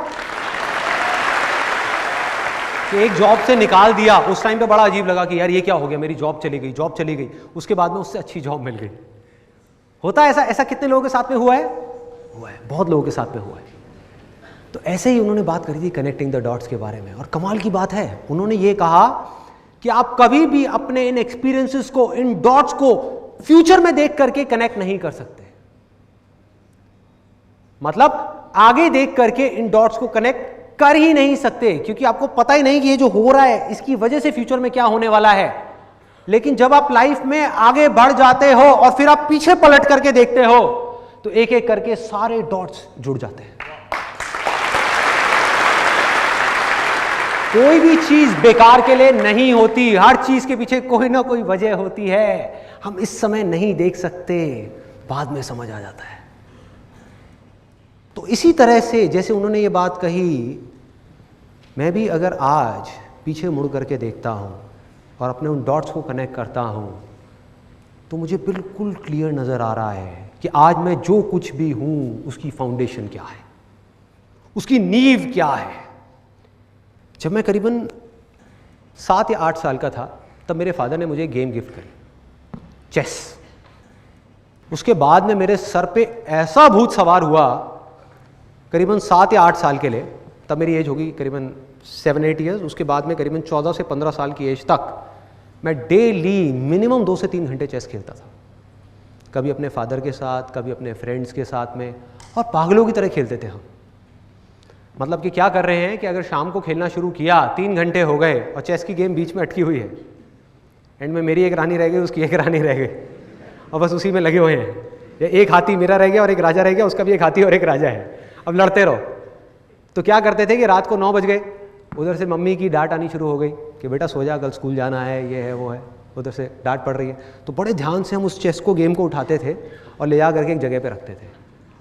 कि एक जॉब से निकाल दिया, उस टाइम पे बड़ा अजीब लगा कि यार ये क्या हो गया, मेरी जॉब चली गई, उसके बाद में उससे अच्छी जॉब मिल गई। होता ऐसा? ऐसा कितने लोगों के साथ में हुआ है? बहुत लोगों के साथ में हुआ है। तो ऐसे ही उन्होंने बात करी थी कनेक्टिंग द डॉट्स के बारे में, और कमाल की बात है, उन्होंने ये कहा कि आप कभी भी अपने इन एक्सपीरियंसेस को, इन डॉट्स को फ्यूचर में देख करके कनेक्ट नहीं कर सकते। मतलब आगे देख करके इन डॉट्स को कनेक्ट कर ही नहीं सकते, क्योंकि आपको पता ही नहीं कि ये जो हो रहा है इसकी वजह से फ्यूचर में क्या होने वाला है। लेकिन जब आप लाइफ में आगे बढ़ जाते हो और फिर आप पीछे पलट करके देखते हो तो एक एक करके सारे डॉट्स जुड़ जाते हैं। कोई भी चीज बेकार के लिए नहीं होती, हर चीज के पीछे कोई ना कोई वजह होती है। हम इस समय नहीं देख सकते, बाद में समझ आ जाता है। तो इसी तरह से जैसे उन्होंने ये बात कही, मैं भी अगर आज पीछे मुड़ करके देखता हूं और अपने उन डॉट्स को कनेक्ट करता हूं तो मुझे बिल्कुल क्लियर नजर आ रहा है कि आज मैं जो कुछ भी हूं उसकी फाउंडेशन क्या है, उसकी नींव क्या है। जब मैं करीबन 7 या 8 साल का था तब मेरे फादर ने मुझे गेम गिफ्ट करी, चेस। उसके बाद में मेरे सर पे ऐसा भूत सवार हुआ, करीबन 7 या 8 साल के लिए, तब मेरी एज होगी करीबन 7-8 ईयर्स, उसके बाद में करीबन 14 से 15 साल की एज तक मैं डेली मिनिमम 2 से 3 घंटे चेस खेलता था। कभी अपने फादर के साथ, कभी अपने फ्रेंड्स के साथ में, और पागलों की तरह खेलते थे हम। मतलब कि क्या कर रहे हैं कि अगर शाम को खेलना शुरू किया, 3 घंटे हो गए और चेस की गेम बीच में अटकी हुई है, एंड में मेरी एक रानी रह गई, उसकी एक रानी रह गई, और बस उसी में लगे हुए हैं। या एक हाथी मेरा रह गया और एक राजा रह गया, उसका भी एक हाथी और एक राजा है, अब लड़ते रहो। तो क्या करते थे कि रात को 9 बज गए, उधर से मम्मी की डांट आनी शुरू हो गई कि बेटा सो जा, कल स्कूल जाना है, ये है वो है, उधर से डांट पड़ रही है। तो बड़े ध्यान से हम उस चेस को, गेम को उठाते थे और ले जा करके एक जगह पे रखते थे,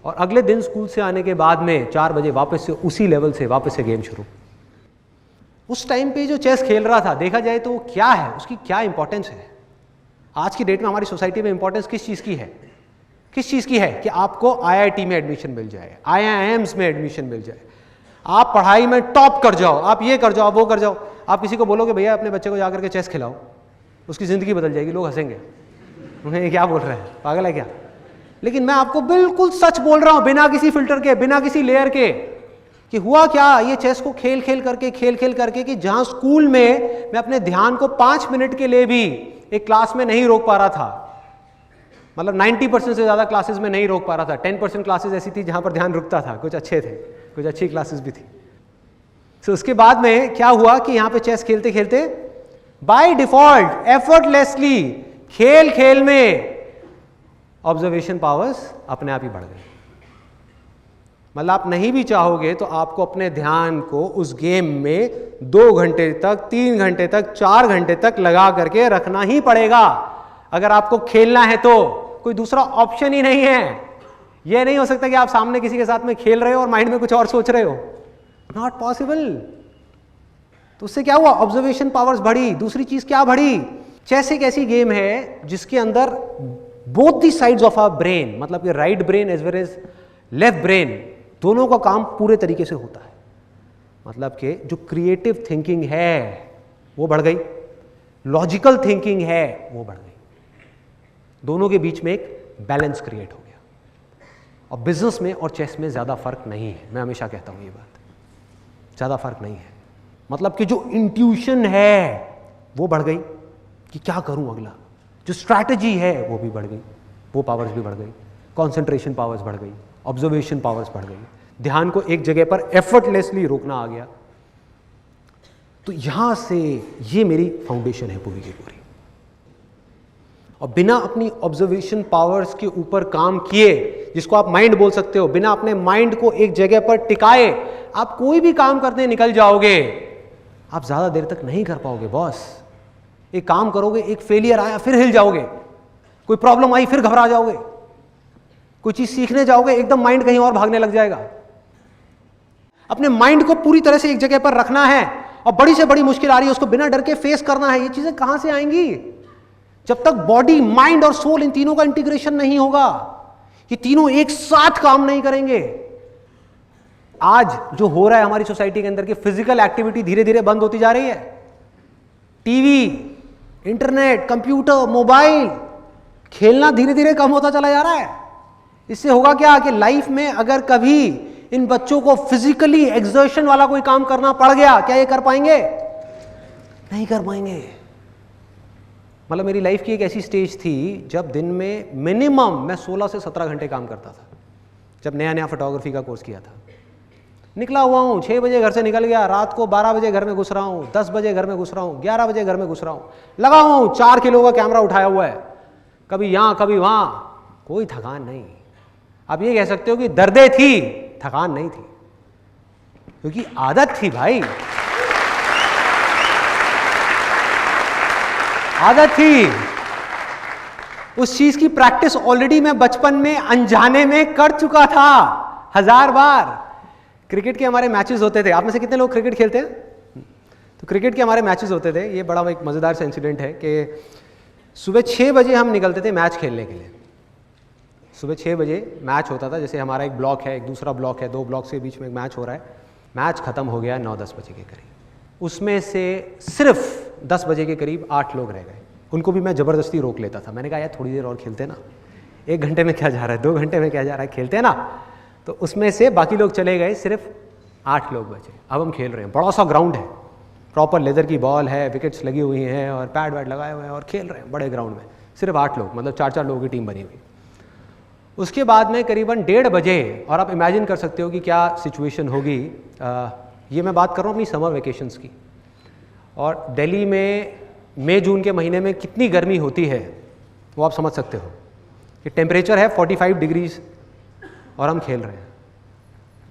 और अगले दिन स्कूल से आने के बाद में 4 बजे वापस से उसी लेवल से वापस से गेम शुरू। उस टाइम पे जो चेस खेल रहा था, देखा जाए तो क्या है, उसकी क्या इंपॉर्टेंस है। आज की डेट में हमारी सोसाइटी में इंपॉर्टेंस किस चीज़ की है? किस चीज़ की है कि आपको IIT में एडमिशन मिल जाए, IIMs में एडमिशन मिल जाए, आप पढ़ाई में टॉप कर जाओ, आप ये कर जाओ, वो कर जाओ। आप किसी को बोलोगे भैया अपने बच्चे को जाकर के चेस खिलाओ, उसकी ज़िंदगी बदल जाएगी, लोग हंसेंगे, उन्हें ये क्या बोल रहे हैं, पागल है क्या। लेकिन मैं आपको बिल्कुल सच बोल रहा हूं, बिना किसी फिल्टर के, बिना किसी लेयर के, कि हुआ क्या, ये चेस को खेल खेल करके कि जहां स्कूल में मैं अपने ध्यान को 5 मिनट के लिए भी एक क्लास में नहीं रोक पा रहा था, मतलब 90% से ज़्यादा क्लासेस में नहीं रोक पा रहा था, 10% क्लासेस ऐसी थी जहां पर ध्यान रुकता था, कुछ अच्छे थे, कुछ अच्छी क्लासेस भी थी। तो उसके बाद में क्या हुआ कि यहाँ पे चेस खेलते खेलते बाय डिफॉल्ट एफर्टलेसली खेल खेल में ऑब्जर्वेशन पावर्स अपने आप ही बढ़ गई। मतलब आप नहीं भी चाहोगे तो आपको अपने ध्यान को उस गेम में 2 घंटे तक, 3 घंटे तक, 4 घंटे तक लगा करके रखना ही पड़ेगा अगर आपको खेलना है। तो कोई दूसरा ऑप्शन ही नहीं है। यह नहीं हो सकता कि आप सामने किसी के साथ में खेल रहे हो और माइंड में कुछ और सोच रहे हो, नॉट पॉसिबल। तो उससे क्या हुआ, ऑब्जर्वेशन पावर्स बढ़ी। दूसरी चीज क्या बढ़ी, चेस एक ऐसी गेम है जिसके अंदर both the sides of our brain, मतलब कि right brain as well as left brain, दोनों का काम पूरे तरीके से होता है। मतलब कि जो क्रिएटिव थिंकिंग है वो बढ़ गई, लॉजिकल थिंकिंग है वो बढ़ गई, दोनों के बीच में एक बैलेंस क्रिएट हो गया। और बिजनेस में और चेस में ज़्यादा फर्क नहीं है, मैं हमेशा कहता हूँ ये बात, ज़्यादा फर्क नहीं है। मतलब कि जो इंट्यूशन है वो बढ़ गई कि क्या करूँ अगला, जो स्ट्रैटेजी है वो भी बढ़ गई, वो पावर्स भी बढ़ गई, कॉन्सेंट्रेशन पावर्स बढ़ गई, ऑब्जर्वेशन पावर्स बढ़ गई, ध्यान को एक जगह पर एफर्टलेसली रोकना आ गया। तो यहां से ये मेरी फाउंडेशन है पूरी की पूरी। और बिना अपनी ऑब्जर्वेशन पावर्स के ऊपर काम किए जिसको आप माइंड बोल सकते हो, बिना अपने माइंड को एक जगह पर टिकाए आप कोई भी काम करते निकल जाओगे, आप ज्यादा देर तक नहीं कर पाओगे बॉस। एक काम करोगे, एक फेलियर आया फिर हिल जाओगे, कोई प्रॉब्लम आई फिर घबरा जाओगे, कोई चीज सीखने जाओगे एकदम माइंड कहीं और भागने लग जाएगा। अपने माइंड को पूरी तरह से एक जगह पर रखना है, और बड़ी से बड़ी मुश्किल आ रही है उसको बिना डर के फेस करना है। ये चीजें कहां से आएंगी? जब तक बॉडी, माइंड और सोल इन तीनों का इंटीग्रेशन नहीं होगा, ये तीनों एक साथ काम नहीं करेंगे। आज जो हो रहा है हमारी सोसाइटी के अंदर की फिजिकल एक्टिविटी धीरे धीरे बंद होती जा रही है। टीवी, इंटरनेट, कंप्यूटर, मोबाइल, खेलना धीरे धीरे कम होता चला जा रहा है। इससे होगा क्या कि लाइफ में अगर कभी इन बच्चों को फिजिकली एक्सर्शन वाला कोई काम करना पड़ गया, क्या ये कर पाएंगे? नहीं कर पाएंगे। मतलब मेरी लाइफ की एक ऐसी स्टेज थी जब दिन में मिनिमम मैं 16 से 17 घंटे काम करता था, जब नया नया फोटोग्राफी का कोर्स किया था। निकला हुआ हूँ, 6 बजे घर से निकल गया, रात को 12 बजे घर में घुस रहा हूँ, 10 बजे घर में घुस रहा हूँ, 11 बजे घर में घुस रहा हूँ, लगा हुआ हूँ, 4 किलो का कैमरा उठाया हुआ है, कभी यहाँ कभी वहाँ, कोई थकान नहीं। आप ये कह सकते हो कि दर्दें थी, थकान नहीं थी, क्योंकि आदत थी भाई, आदत थी। उस चीज की प्रैक्टिस ऑलरेडी मैं बचपन में अनजाने में कर चुका था 1000 बार। क्रिकेट के हमारे मैचेस होते थे, आप में से कितने लोग क्रिकेट खेलते हैं? तो क्रिकेट के हमारे मैचेस होते थे। ये बड़ा एक मजेदार सा इंसिडेंट है कि सुबह 6 बजे हम निकलते थे मैच खेलने के लिए। सुबह 6 बजे मैच होता था, जैसे हमारा एक ब्लॉक है, एक दूसरा ब्लॉक है, 2 ब्लॉक्स के बीच में एक मैच हो रहा है। मैच खत्म हो गया 9-10 बजे के करीब। उसमें से सिर्फ 10 बजे के करीब 8 लोग रह गए। उनको भी मैं ज़बरदस्ती रोक लेता था। मैंने कहा यार थोड़ी देर और खेलते ना, 1 घंटे में क्या जा रहा है, 2 घंटे में क्या जा रहा है, खेलते ना। तो उसमें से बाकी लोग चले गए, सिर्फ 8 लोग बचे। अब हम खेल रहे हैं, बड़ा सा ग्राउंड है, प्रॉपर लेदर की बॉल है, विकेट्स लगी हुई हैं और पैड वैड लगाए हुए हैं और खेल रहे हैं बड़े ग्राउंड में। सिर्फ 8 लोग, मतलब 4-4 लोगों की टीम बनी हुई। उसके बाद में करीबन 1:30 बजे, और आप इमेजिन कर सकते हो कि क्या सिचुएशन होगी। ये मैं बात कर रहा हूँ अपनी समर वेकेशंस की, और दिल्ली में मई जून के महीने में कितनी गर्मी होती है वो आप समझ सकते हो। कि टेम्परेचर है 45 डिग्रीज और हम खेल रहे हैं।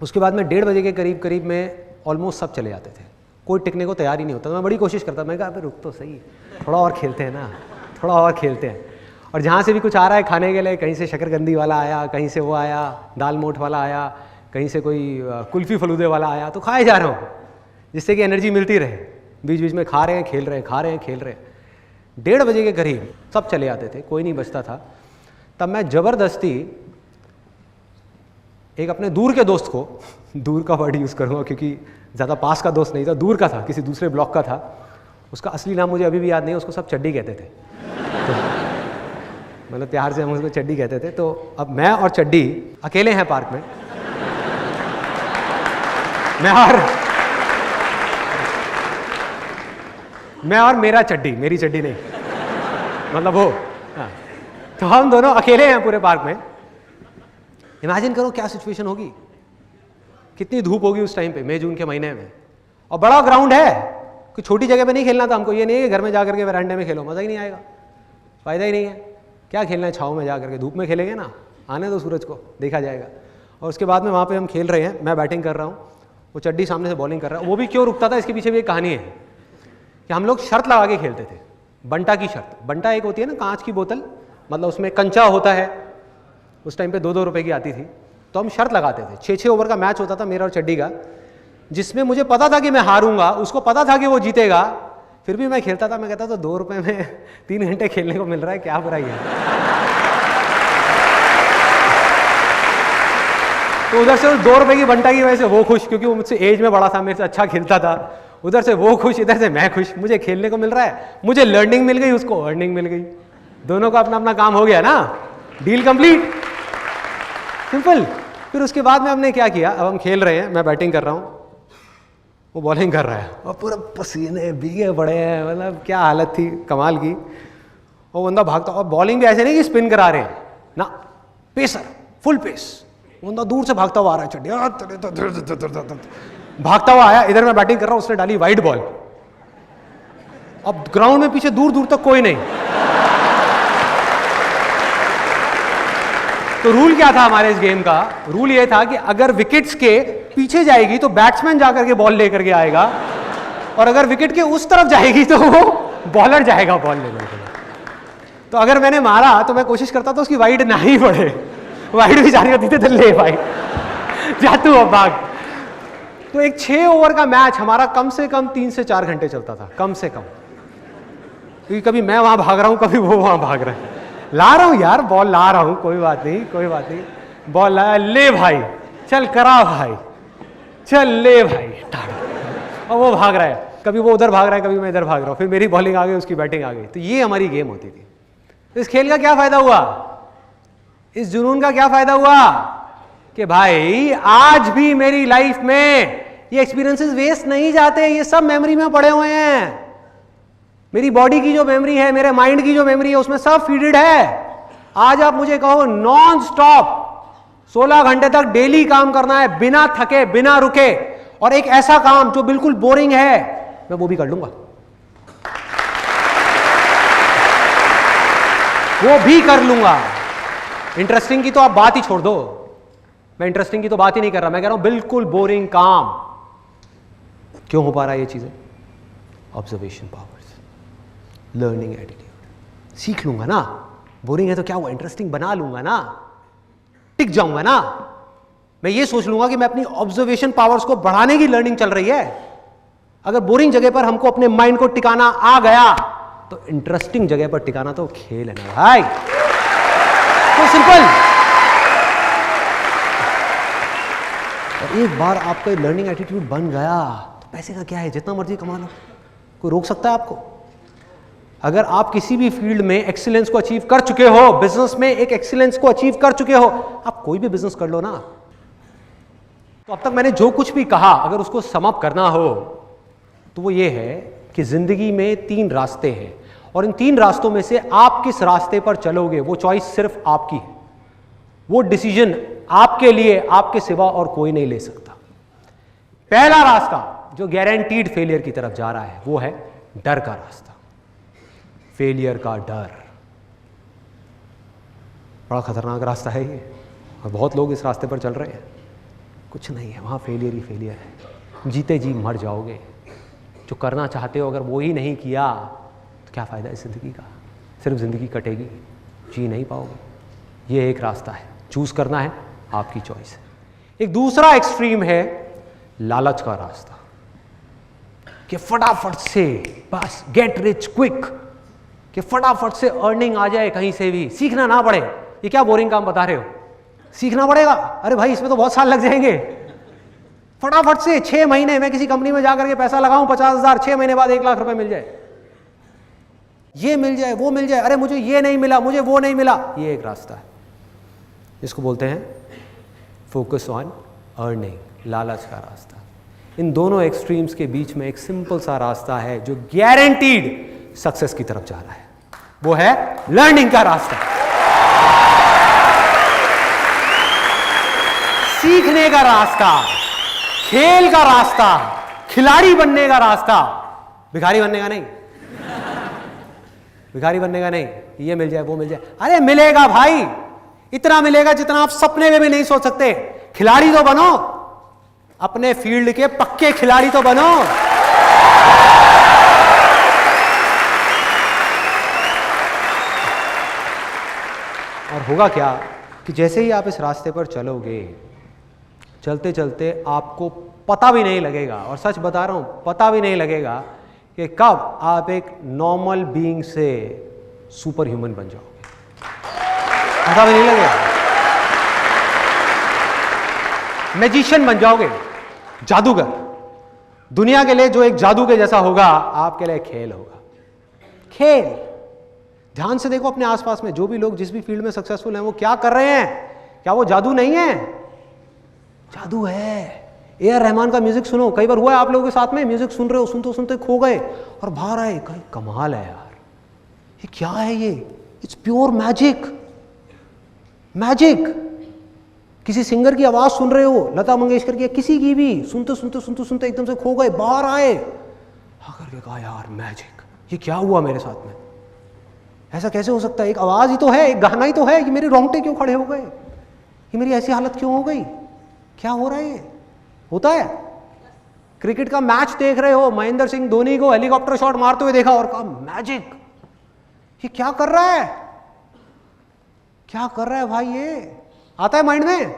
उसके बाद में 1:30 बजे के करीब में ऑलमोस्ट सब चले जाते थे, कोई टिकने को तैयार ही नहीं होता। मैं बड़ी कोशिश करता, मैं कहा अबे रुक तो सही, थोड़ा और खेलते हैं ना, थोड़ा और खेलते हैं। और जहाँ से भी कुछ आ रहा है खाने के लिए, कहीं से शकरकंदी वाला आया, कहीं से वो आया, दाल मोठ वाला आया, कहीं से कोई कुल्फ़ी फलूदे वाला आया, तो खाए जा रहा हूँ जिससे कि एनर्जी मिलती रहे। बीच बीच में खा रहे हैं, खेल रहे हैं, खा रहे हैं, खेल रहे हैं। 1:30 बजे के करीब सब चले जाते थे, कोई नहीं बचता था। तब मैं ज़बरदस्ती एक अपने दूर के दोस्त को, दूर का वर्ड यूज़ करूँगा क्योंकि ज़्यादा पास का दोस्त नहीं था, दूर का था, किसी दूसरे ब्लॉक का था। उसका असली नाम मुझे अभी भी याद नहीं है, उसको सब चड्डी कहते थे। तो मतलब प्यार से हम उसको चड्डी कहते थे। तो अब मैं और चड्डी अकेले हैं पार्क में, मैं और मेरा चड्डी, मेरी चड्डी नहीं, मतलब वो। हाँ, तो हम दोनों अकेले हैं पूरे पार्क में। इमेजिन करो क्या सिचुएशन होगी, कितनी धूप होगी उस टाइम पे, मई जून के महीने में। और बड़ा ग्राउंड है, कोई छोटी जगह पे नहीं खेलना था हमको। ये नहीं है कि घर में जाकर के वरांडे में खेलो, मज़ा ही नहीं आएगा, फ़ायदा ही नहीं है। क्या खेलना है छाँव में जा करके, धूप में खेलेंगे ना, आने दो सूरज को, देखा जाएगा। और उसके बाद में वहाँ पे हम खेल रहे हैं, मैं बैटिंग कर रहा हूँ, वो चड्डी सामने से बॉलिंग कर रहा है। वो भी क्यों रुकता था, इसके पीछे भी एक कहानी है कि हम लोग शर्त लगा के खेलते थे, बंटा की शर्त। बंटा एक होती है ना कांच की बोतल, मतलब उसमें कंचा होता है, उस टाइम पे 2-2 रुपए की आती थी। तो हम शर्त लगाते थे, 6-6 ओवर का मैच होता था मेरा और चड्डी का, जिसमें मुझे पता था कि मैं हारूंगा, उसको पता था कि वो जीतेगा, फिर भी मैं खेलता था। मैं कहता था 2 रुपए में 3 घंटे खेलने को मिल रहा है, क्या बुराई है। तो उधर से 2 रुपए की बंटा की वजह से वो खुश, क्योंकि वो मुझसे एज में बड़ा था, मेरे से अच्छा खेलता था। उधर से वो खुश, इधर से मैं खुश, मुझे खेलने को मिल रहा है, मुझे लर्निंग मिल गई, उसको अर्निंग मिल गई, दोनों का अपना अपना काम हो गया ना, डील कंप्लीट, सिंपल। फिर उसके बाद में हमने क्या किया, अब हम खेल रहे हैं, मैं बैटिंग कर रहा हूँ, वो बॉलिंग कर रहा है, और पूरा पसीने भीगे पड़े हैं, मतलब क्या हालत थी कमाल की। वो बंदा भागता, और बॉलिंग भी ऐसे नहीं कि स्पिन करा रहे हैं ना, पेसर, फुल पेस। बंदा दूर से भागता हुआ आ रहा है, चड्डी भागता हुआ आया, इधर मैं बैटिंग कर रहा हूँ, उसने डाली वाइड बॉल। अब ग्राउंड में पीछे दूर दूर तक कोई नहीं, तो रूल क्या था हमारे इस गेम का? रूल ये था कि अगर विकेट्स के पीछे जाएगी तो बैट्समैन जाकर के बॉल लेकर के आएगा, और अगर विकेट के उस तरफ जाएगी तो वो बॉलर जाएगा बॉल लेने के लिए। तो अगर मैंने मारा तो मैं कोशिश करता था उसकी वाइड ना ही पड़े, वाइड भी जाने का देते थे, ले भाई जा तू अब भाग। तो एक 6 ओवर का मैच हमारा कम से कम 3 से 4 घंटे चलता था, कम से कम, क्योंकि कभी मैं वहां भाग रहा हूं, कभी वो वहां भाग रहे हैं। ला रहा हूं यार, बॉल ला रहा हूं, कोई बात नहीं, कोई बात नहीं, बॉल लाया, ले भाई चल करा भाई, चल ले भाई, और वो भाग रहा है, कभी वो उधर भाग रहा है, कभी मैं इधर भाग रहा हूं, फिर मेरी बॉलिंग आ गई, उसकी बैटिंग आ गई। तो ये हमारी गेम होती थी। तो इस खेल का क्या फायदा हुआ, इस जुनून का क्या फायदा हुआ कि भाई आज भी मेरी लाइफ में ये एक्सपीरियंसेस वेस्ट नहीं जाते, ये सब मेमोरी में पड़े हुए हैं। मेरी बॉडी की जो मेमोरी है, मेरे माइंड की जो मेमोरी है, उसमें सब फीडेड है। आज आप मुझे कहो नॉन स्टॉप 16 घंटे तक डेली काम करना है, बिना थके, बिना रुके, और एक ऐसा काम जो बिल्कुल बोरिंग है, मैं वो भी कर लूंगा, वो भी कर लूंगा। इंटरेस्टिंग की तो आप बात ही छोड़ दो, मैं इंटरेस्टिंग की तो बात ही नहीं कर रहा, मैं कह रहा हूं बिल्कुल बोरिंग काम। क्यों हो पा रहा है ये चीजें? Observation powers, learning attitude. सीख लूंगा ना, बोरिंग है तो क्या हुआ, इंटरेस्टिंग बना लूंगा ना, टिक जाऊंगा ना। मैं ये सोच लूंगा कि मैं अपनी ऑब्जर्वेशन पावर्स को बढ़ाने की लर्निंग चल रही है। अगर बोरिंग जगह पर हमको अपने माइंड को टिकाना आ गया तो इंटरेस्टिंग जगह पर टिकाना तो खेल है ना भाई, तो सिंपल। और एक बार आपका लर्निंग एटीट्यूड बन गया तो पैसे का क्या है, जितना मर्जी कमा लो, कोई रोक सकता है आपको? अगर आप किसी भी फील्ड में एक्सीलेंस को अचीव कर चुके हो, बिजनेस में एक एक्सीलेंस को अचीव कर चुके हो, आप कोई भी बिजनेस कर लो ना। तो अब तक मैंने जो कुछ भी कहा, अगर उसको सम अप करना हो तो वो ये है कि जिंदगी में 3 रास्ते हैं, और इन 3 रास्तों में से आप किस रास्ते पर चलोगे वो चॉइस सिर्फ आपकी है। वो डिसीजन आपके लिए, आपके सिवा और कोई नहीं ले सकता। पहला रास्ता जो गारंटीड फेलियर की तरफ जा रहा है वो है डर का रास्ता, फेलियर का डर। बड़ा खतरनाक रास्ता है ये, और बहुत लोग इस रास्ते पर चल रहे हैं। कुछ नहीं है वहां, फेलियर ही फेलियर है, जीते जी मर जाओगे। जो करना चाहते हो अगर वो ही नहीं किया तो क्या फ़ायदा इस ज़िंदगी का, सिर्फ ज़िंदगी कटेगी, जी नहीं पाओगे। ये एक रास्ता है, चूज़ करना है, आपकी चॉइस है। एक दूसरा एक्सट्रीम है लालच का रास्ता, कि फटाफट से बस गेट रिच क्विक, कि फटाफट से अर्निंग आ जाए कहीं से भी, सीखना ना पड़े। ये क्या बोरिंग काम बता रहे हो, सीखना पड़ेगा? अरे भाई इसमें तो बहुत साल लग जाएंगे। फटाफट से 6 महीने में किसी कंपनी में जाकर के पैसा लगाऊं 50,000, 6 महीने बाद 1 लाख रुपए मिल जाए, ये मिल जाए, वो मिल जाए, अरे मुझे ये नहीं मिला, मुझे वो नहीं मिला। ये एक रास्ता है, इसको बोलते हैं फोकस ऑन अर्निंग, लालच का रास्ता। इन दोनों एक्सट्रीम्स के बीच में एक सिंपल सा रास्ता है जो गारंटीड सक्सेस की तरफ जा रहा है, वो है लर्निंग का रास्ता, सीखने का रास्ता, खेल का रास्ता, खिलाड़ी बनने का रास्ता, भिखारी बनने का नहीं, भिखारी बनने का नहीं। ये मिल जाए, वो मिल जाए, अरे मिलेगा भाई, इतना मिलेगा जितना आप सपने में भी नहीं सोच सकते। खिलाड़ी तो बनो, अपने फील्ड के पक्के खिलाड़ी तो बनो। और होगा क्या कि जैसे ही आप इस रास्ते पर चलोगे, चलते चलते आपको पता भी नहीं लगेगा, और सच बता रहा हूं, पता भी नहीं लगेगा कि कब आप एक नॉर्मल बीइंग से सुपर ह्यूमन बन जाओगे, पता भी नहीं लगेगा। मैजिशियन बन जाओगे, जादूगर। दुनिया के लिए जो एक जादू के जैसा होगा, आपके लिए खेल होगा, खेल। ध्यान से देखो अपने आसपास में जो भी लोग जिस भी फील्ड में सक्सेसफुल हैं वो क्या कर रहे हैं, क्या वो जादू नहीं है? जादू है। ए.आर. रहमान का म्यूजिक सुनो, कई बार हुआ है आप लोगों के साथ में, म्यूजिक सुन रहे हो, सुनते सुनते खो गए और बाहर आए, कहीं कमाल है यार, ये क्या है ये, इट्स प्योर मैजिक, मैजिक। किसी सिंगर की आवाज सुन रहे हो, लता मंगेशकर की, किसी की भी, सुनते सुनते सुनते सुनते एकदम से खो गए, बाहर आए, आकर के कहा यार मैजिक, ये क्या हुआ मेरे साथ में, ऐसा कैसे हो सकता है? एक आवाज ही तो है, एक गाना ही तो है, ये मेरे रोंगटे क्यों खड़े हो गए? ये मेरी ऐसी हालत क्यों हो गई, क्या हो रहा है ये? होता है। क्रिकेट का मैच देख रहे हो, महेंद्र सिंह धोनी को हेलीकॉप्टर शॉट मारते हुए देखा और कहा मैजिक, ये क्या कर रहा है, क्या कर रहा है भाई, ये आता है माइंड में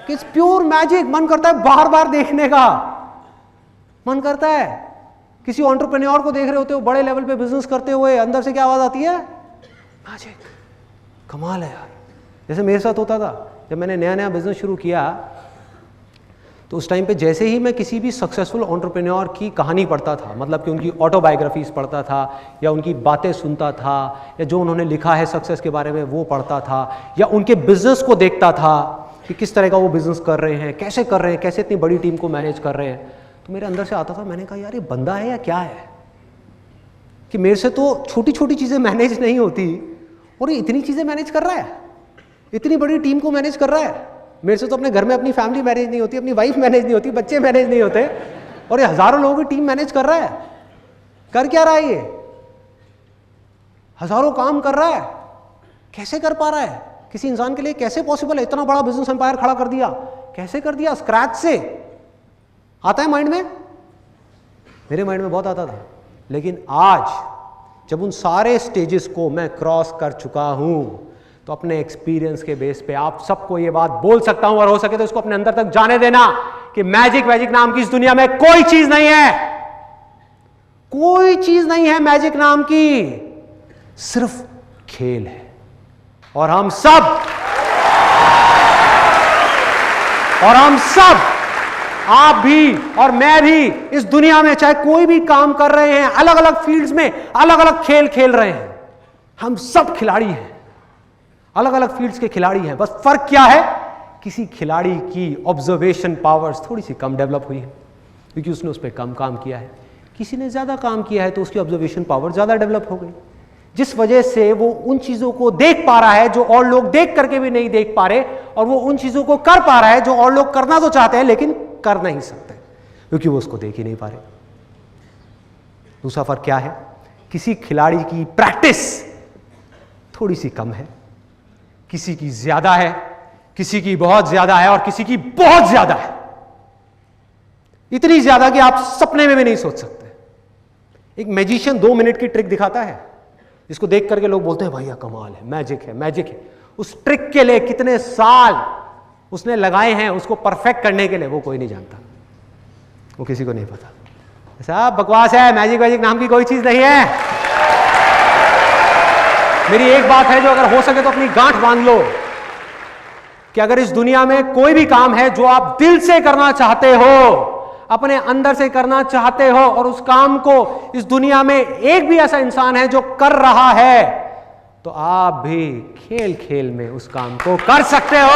कि इट्स प्योर मैजिक। मन करता है बार बार देखने का, मन करता है। किसी एंटरप्रेन्योर को देख रहे होते हो बड़े लेवल पे बिजनेस करते हुए, अंदर से क्या आवाज आती है, मैजिक, कमाल है यार। जैसे मेरे साथ होता था जब मैंने नया नया बिजनेस शुरू किया, तो उस टाइम पे जैसे ही मैं किसी भी सक्सेसफुल एंटरप्रेन्योर की कहानी पढ़ता था, मतलब कि उनकी ऑटोबायोग्राफीज पढ़ता था या उनकी बातें सुनता था या जो उन्होंने लिखा है सक्सेस के बारे में वो पढ़ता था या उनके बिजनेस को देखता था कि किस तरह का वो बिजनेस कर रहे हैं, कैसे कर रहे हैं, कैसे इतनी बड़ी टीम को मैनेज कर रहे हैं, तो मेरे अंदर से आता था, मैंने कहा यार ये बंदा है या क्या है कि मेरे से तो छोटी छोटी चीज़ें मैनेज नहीं होती और ये इतनी चीज़ें मैनेज कर रहा है, इतनी बड़ी टीम को मैनेज कर रहा है। मेरे से तो अपने घर में अपनी फैमिली मैनेज नहीं होती, अपनी वाइफ मैनेज नहीं होती, बच्चे मैनेज नहीं होते, और ये हजारों लोगों की टीम मैनेज कर रहा है। कर क्या रहा है ये, हजारों काम कर रहा है, कैसे कर पा रहा है? किसी इंसान के लिए कैसे पॉसिबल है? इतना बड़ा बिजनेस एम्पायर खड़ा कर दिया, कैसे कर दिया? स्क्रैच से। आता है माइंड में? मेरे माइंड में बहुत आता था, लेकिन आज जब उन सारे स्टेजेस को मैं क्रॉस कर चुका हूं तो अपने एक्सपीरियंस के बेस पे आप सबको ये बात बोल सकता हूं, और हो सके तो इसको अपने अंदर तक जाने देना कि मैजिक वैजिक नाम की इस दुनिया में कोई चीज नहीं है, कोई चीज नहीं है मैजिक नाम की, सिर्फ खेल है। और हम सब आप भी और मैं भी इस दुनिया में चाहे कोई भी काम कर रहे हैं, अलग अलग फील्ड्स में अलग अलग खेल खेल रहे हैं, हम सब खिलाड़ी हैं, अलग अलग फील्ड्स के खिलाड़ी हैं। बस फर्क क्या है, किसी खिलाड़ी की ऑब्जर्वेशन पावर्स थोड़ी सी कम डेवलप हुई है क्योंकि उसने उस पर कम काम किया है, किसी ने ज्यादा काम किया है तो उसकी ऑब्जर्वेशन पावर ज्यादा डेवलप हो गई, जिस वजह से वो उन चीजों को देख पा रहा है जो और लोग देख करके भी नहीं देख पा रहे, और वो उन चीजों को कर पा रहा है जो और लोग करना तो चाहते हैं लेकिन कर नहीं सकते क्योंकि वो उसको देख ही नहीं पा रहे। दूसरा फर्क क्या है, किसी खिलाड़ी की प्रैक्टिस थोड़ी सी कम है, किसी की ज्यादा है, किसी की बहुत ज्यादा है और किसी की बहुत ज्यादा है, इतनी ज्यादा कि आप सपने में भी नहीं सोच सकते। एक मैजिशियन 2 मिनट की ट्रिक दिखाता है जिसको देख करके लोग बोलते हैं भैया कमाल है, मैजिक है, मैजिक है। उस ट्रिक के लिए कितने साल उसने लगाए हैं उसको परफेक्ट करने के लिए, वो कोई नहीं जानता, वो किसी को नहीं पता। ऐसा बकवास है, मैजिक वैजिक नाम की कोई चीज नहीं है। मेरी एक बात है जो अगर हो सके तो अपनी गांठ बांध लो कि अगर इस दुनिया में कोई भी काम है जो आप दिल से करना चाहते हो, अपने अंदर से करना चाहते हो, और उस काम को इस दुनिया में एक भी ऐसा इंसान है जो कर रहा है, तो आप भी खेल खेल में उस काम को कर सकते हो।